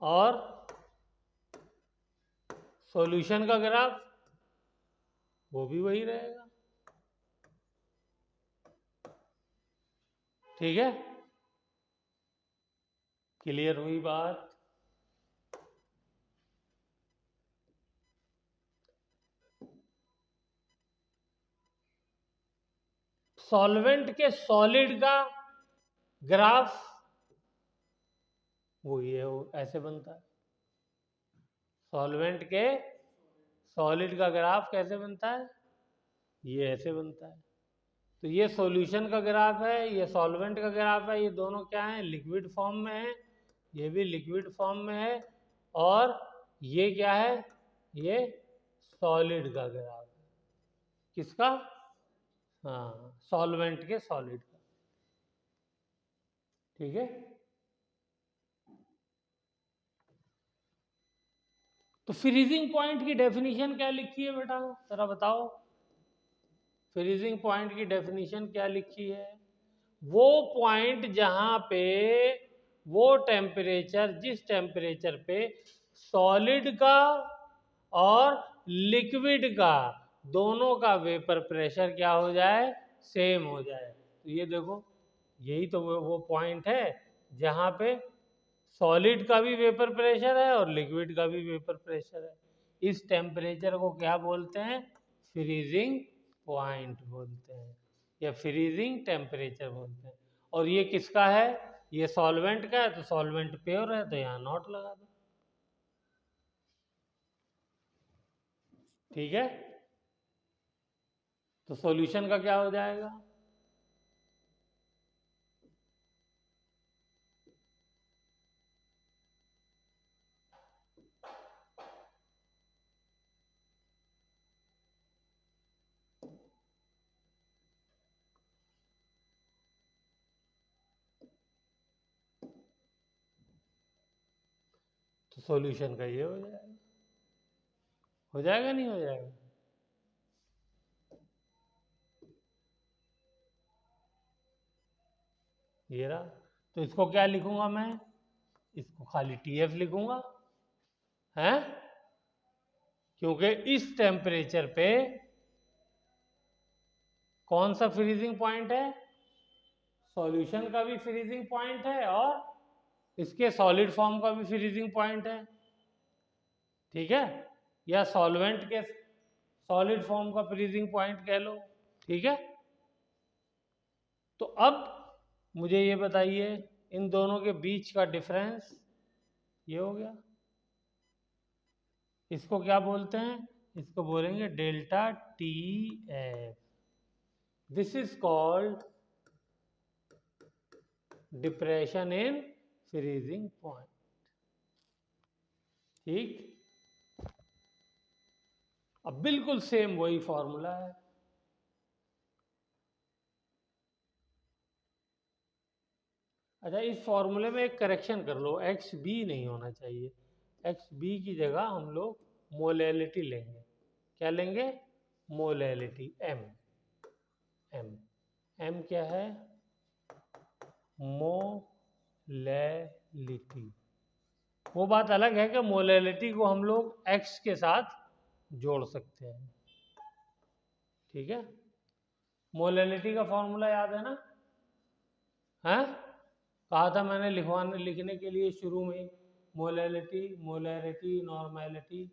और सॉल्यूशन का ग्राफ वो भी वही रहेगा। ठीक है, क्लियर हुई बात। सॉल्वेंट के सॉलिड का ग्राफ वही है, वो ऐसे बनता है। सॉल्वेंट के सॉलिड का ग्राफ कैसे बनता है, ये ऐसे बनता है। तो ये सॉल्यूशन का ग्राफ है, ये सॉल्वेंट का ग्राफ है, ये दोनों क्या है, लिक्विड फॉर्म में है, ये भी लिक्विड फॉर्म में है, और ये क्या है, ये सॉलिड का ग्राफ है। किसका, हाँ, सॉल्वेंट के सॉलिड का। ठीक है, तो फ्रीजिंग पॉइंट की डेफिनेशन क्या लिखी है बेटा, जरा बताओ। फ्रीजिंग पॉइंट की डेफिनेशन क्या लिखी है? वो पॉइंट जहां पे वो टेम्परेचर, जिस टेम्परेचर पे सॉलिड का और लिक्विड का दोनों का वेपर प्रेशर क्या हो जाए, सेम हो जाए। तो ये देखो, यही तो वो पॉइंट है जहां पे सॉलिड का भी वेपर प्रेशर है और लिक्विड का भी वेपर प्रेशर है। इस टेम्परेचर को क्या बोलते हैं? फ्रीजिंग पॉइंट बोलते हैं या फ्रीजिंग टेम्परेचर बोलते हैं। और ये किसका है? ये सॉल्वेंट का है, तो सॉल्वेंट प्योर है तो यहाँ नॉट लगा दो। ठीक है, तो सॉल्यूशन का क्या हो जाएगा? तो सॉल्यूशन का ये हो जाएगा। हो जाएगा नहीं हो जाएगा? ये रहा। तो इसको क्या लिखूंगा मैं? इसको खाली TF लिखूंगा, है? क्योंकि इस टेम्परेचर पे कौन सा फ्रीजिंग पॉइंट है? सॉल्यूशन का भी फ्रीजिंग पॉइंट है और इसके सॉलिड फॉर्म का भी फ्रीजिंग पॉइंट है। ठीक है, या सॉल्वेंट के सॉलिड फॉर्म का फ्रीजिंग पॉइंट कह लो। ठीक है, तो अब मुझे ये बताइए, इन दोनों के बीच का डिफरेंस ये हो गया। इसको क्या बोलते हैं? इसको बोलेंगे delta TF। This is called depression in freezing point. ठीक, अब बिल्कुल सेम वही फॉर्मूला है। अच्छा, इस फॉर्मूले में एक करेक्शन कर लो, XB नहीं होना चाहिए। XB की जगह हम लोग मोलैलिटी लेंगे। क्या लेंगे? Molality, M। M, M क्या है? मोलैलिटी। वो बात अलग है कि मोलैलिटी को हम लोग X के साथ जोड़ सकते हैं। ठीक है, मोलैलिटी का फॉर्मूला याद है ना? हैं? कहा था मैंने लिखने के लिए शुरू में, मोलैलिटी, मोलैरिटी, नॉर्मैलिटी।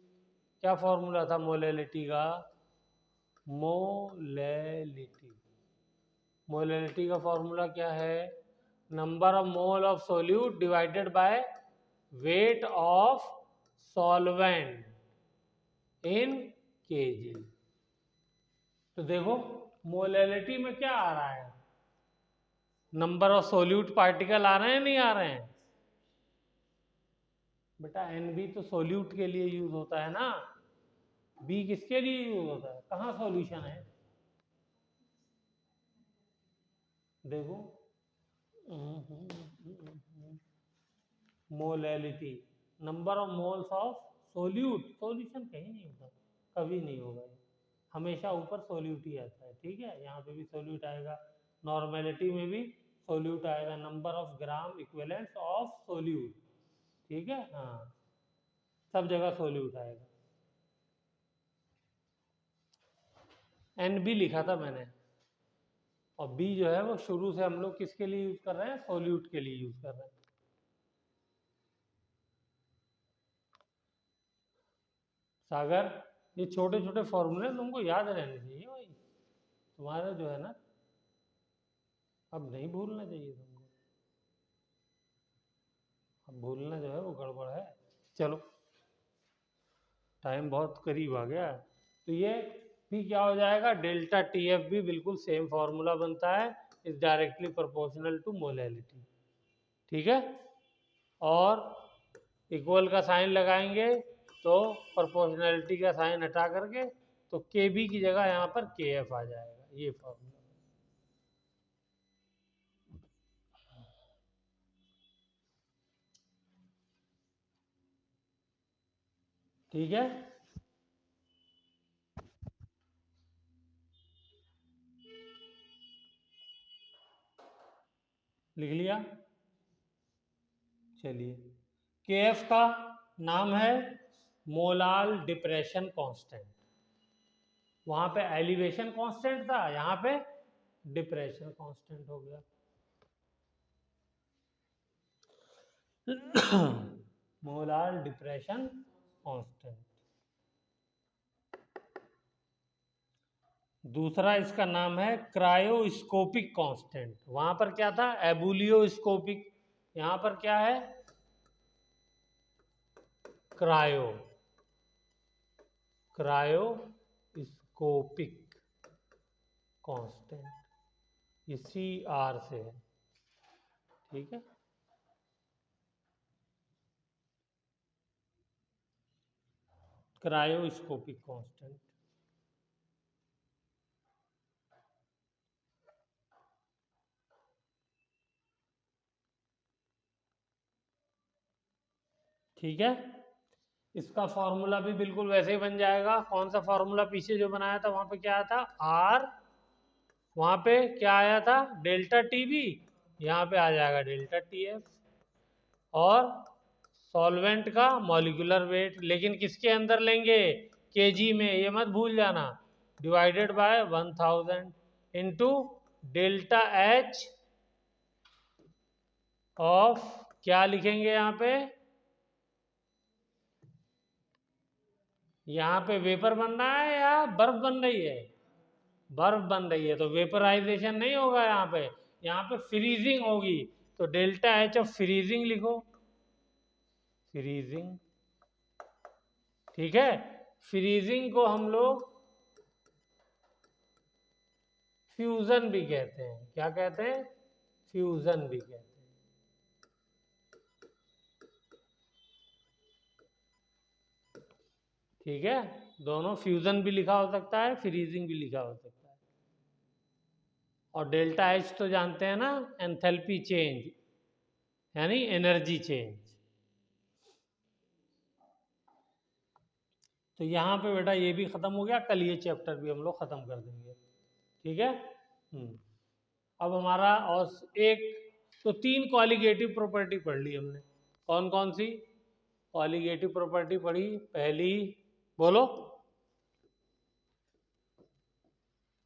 क्या फॉर्मूला था मोलैलिटी का? मोलैलिटी, मोलैलिटी का फॉर्मूला क्या है? Number of mole of solute divided by weight of solvent in KG. तो देखो, मोलैलिटी में क्या आ रहा है? नंबर ऑफ सोल्यूट पार्टिकल आ रहे हैं, नहीं आ रहे हैं? बेटा NB तो सोल्यूट के लिए यूज होता है ना, B किसके लिए यूज होता है? कहाँ सॉल्यूशन है? देखो, molality, number of moles of solute. Solution कहीं नहीं होगा, कभी नहीं होगा, हमेशा ऊपर सोल्यूट ही आता है। ठीक है, यहाँ पे भी सोल्यूट आएगा, नॉर्मेलिटी में भी सोल्यूट आएगा, number of gram equivalence of solute. ठीक है, हाँ, सब जगह सोल्यूट आएगा। NB लिखा था मैंने, और B जो है वो शुरू से हम लोग किसके लिए यूज कर रहे हैं? सोल्यूट के लिए यूज कर रहे हैं। सागर, ये छोटे छोटे फॉर्मूले तुमको याद रहने चाहिए भाई, तुम्हारा जो है ना, अब नहीं भूलना चाहिए तुमको। अब भूलना जो है वो गड़बड़ है। चलो, टाइम बहुत करीब आ गया। तो ये भी क्या हो जाएगा? डेल्टा TF भी बिल्कुल सेम फॉर्मूला बनता है, is directly proportional to molality. ठीक है, और इक्वल का साइन लगाएंगे तो प्रोपोर्शनैलिटी का साइन हटा करके तो KB की जगह यहाँ पर KF आ जाएगा, ये फॉर्मूला। ठीक है, लिख लिया। चलिए, KF का नाम है मोलाल डिप्रेशन कांस्टेंट। वहां पे एलिवेशन कांस्टेंट था, यहाँ पे डिप्रेशन कांस्टेंट हो गया। Molar depression constant. दूसरा इसका नाम है क्रायोस्कोपिक कांस्टेंट। वहां पर क्या था? एबुलियोस्कोपिक। यहां पर क्या है? Cryoscopic constant. ये CR से है, ठीक है। Cryoscopic constant. ठीक है, इसका फॉर्मूला भी बिल्कुल वैसे ही बन जाएगा। कौन सा फॉर्मूला पीछे जो बनाया था वहां पे क्या था? R, वहां पे क्या आया था? डेल्टा TB, यहाँ पे आ जाएगा डेल्टा TF। और सॉल्वेंट का मॉलिक्यूलर वेट, लेकिन किसके अंदर लेंगे? केजी में, ये मत भूल जाना। Divided by 1000 into delta H of, क्या लिखेंगे यहाँ पे? यहाँ पे वेपर बन रहा है या बर्फ बन रही है? बर्फ बन रही है, तो वेपराइजेशन नहीं होगा यहाँ पे फ्रीजिंग होगी। तो डेल्टा H ऑफ फ्रीजिंग लिखो, फ्रीजिंग। ठीक है, फ्रीजिंग को हम लोग फ्यूजन भी कहते हैं। क्या कहते हैं? फ्यूजन भी कहते हैं। ठीक है, दोनों फ्यूजन भी लिखा हो सकता है, फ्रीजिंग भी लिखा हो सकता है। और डेल्टा H तो जानते हैं ना, एंथैल्पी चेंज यानी एनर्जी चेंज। तो यहाँ पे बेटा ये भी खत्म हो गया। कल ये चैप्टर भी हम लोग खत्म कर देंगे, ठीक है। अब हमारा और एक, तो 3 कॉलिगेटिव प्रॉपर्टी पढ़ ली हमने। कौन कौन सी कॉलिगेटिव प्रॉपर्टी पढ़ी? पहली बोलो,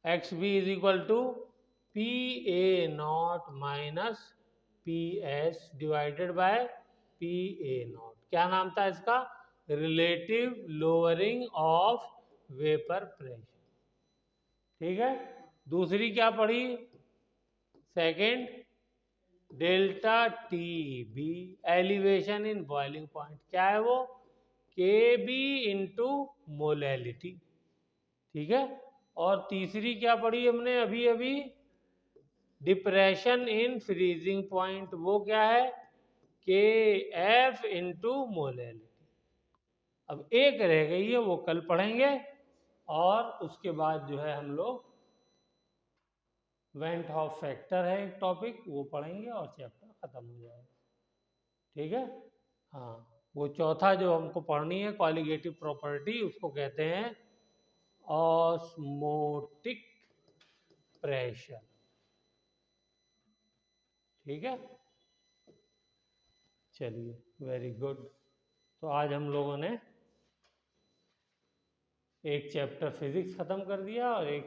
XB is equal to PA0 minus PS divided by PA0। क्या नाम था इसका? Relative lowering of vapour pressure. ठीक है, दूसरी क्या पढ़ी? Second, delta TB elevation in boiling point. क्या है वो? KB into molality. ठीक है, और तीसरी क्या पढ़ी हमने अभी अभी? Depression in freezing point. वो क्या है? KF into molality. अब एक रह गई है, वो कल पढ़ेंगे। और उसके बाद जो है हम लोग वेंट हॉफ फैक्टर है एक टॉपिक, वो पढ़ेंगे और चैप्टर खत्म हो जाएगा। ठीक है, हाँ, वो चौथा जो हमको पढ़नी है कॉलिगेटिव प्रॉपर्टी, उसको कहते हैं ऑस्मोटिक प्रेशर। ठीक है, चलिए, वेरी गुड। तो आज हम लोगों ने एक चैप्टर फिजिक्स खत्म कर दिया और एक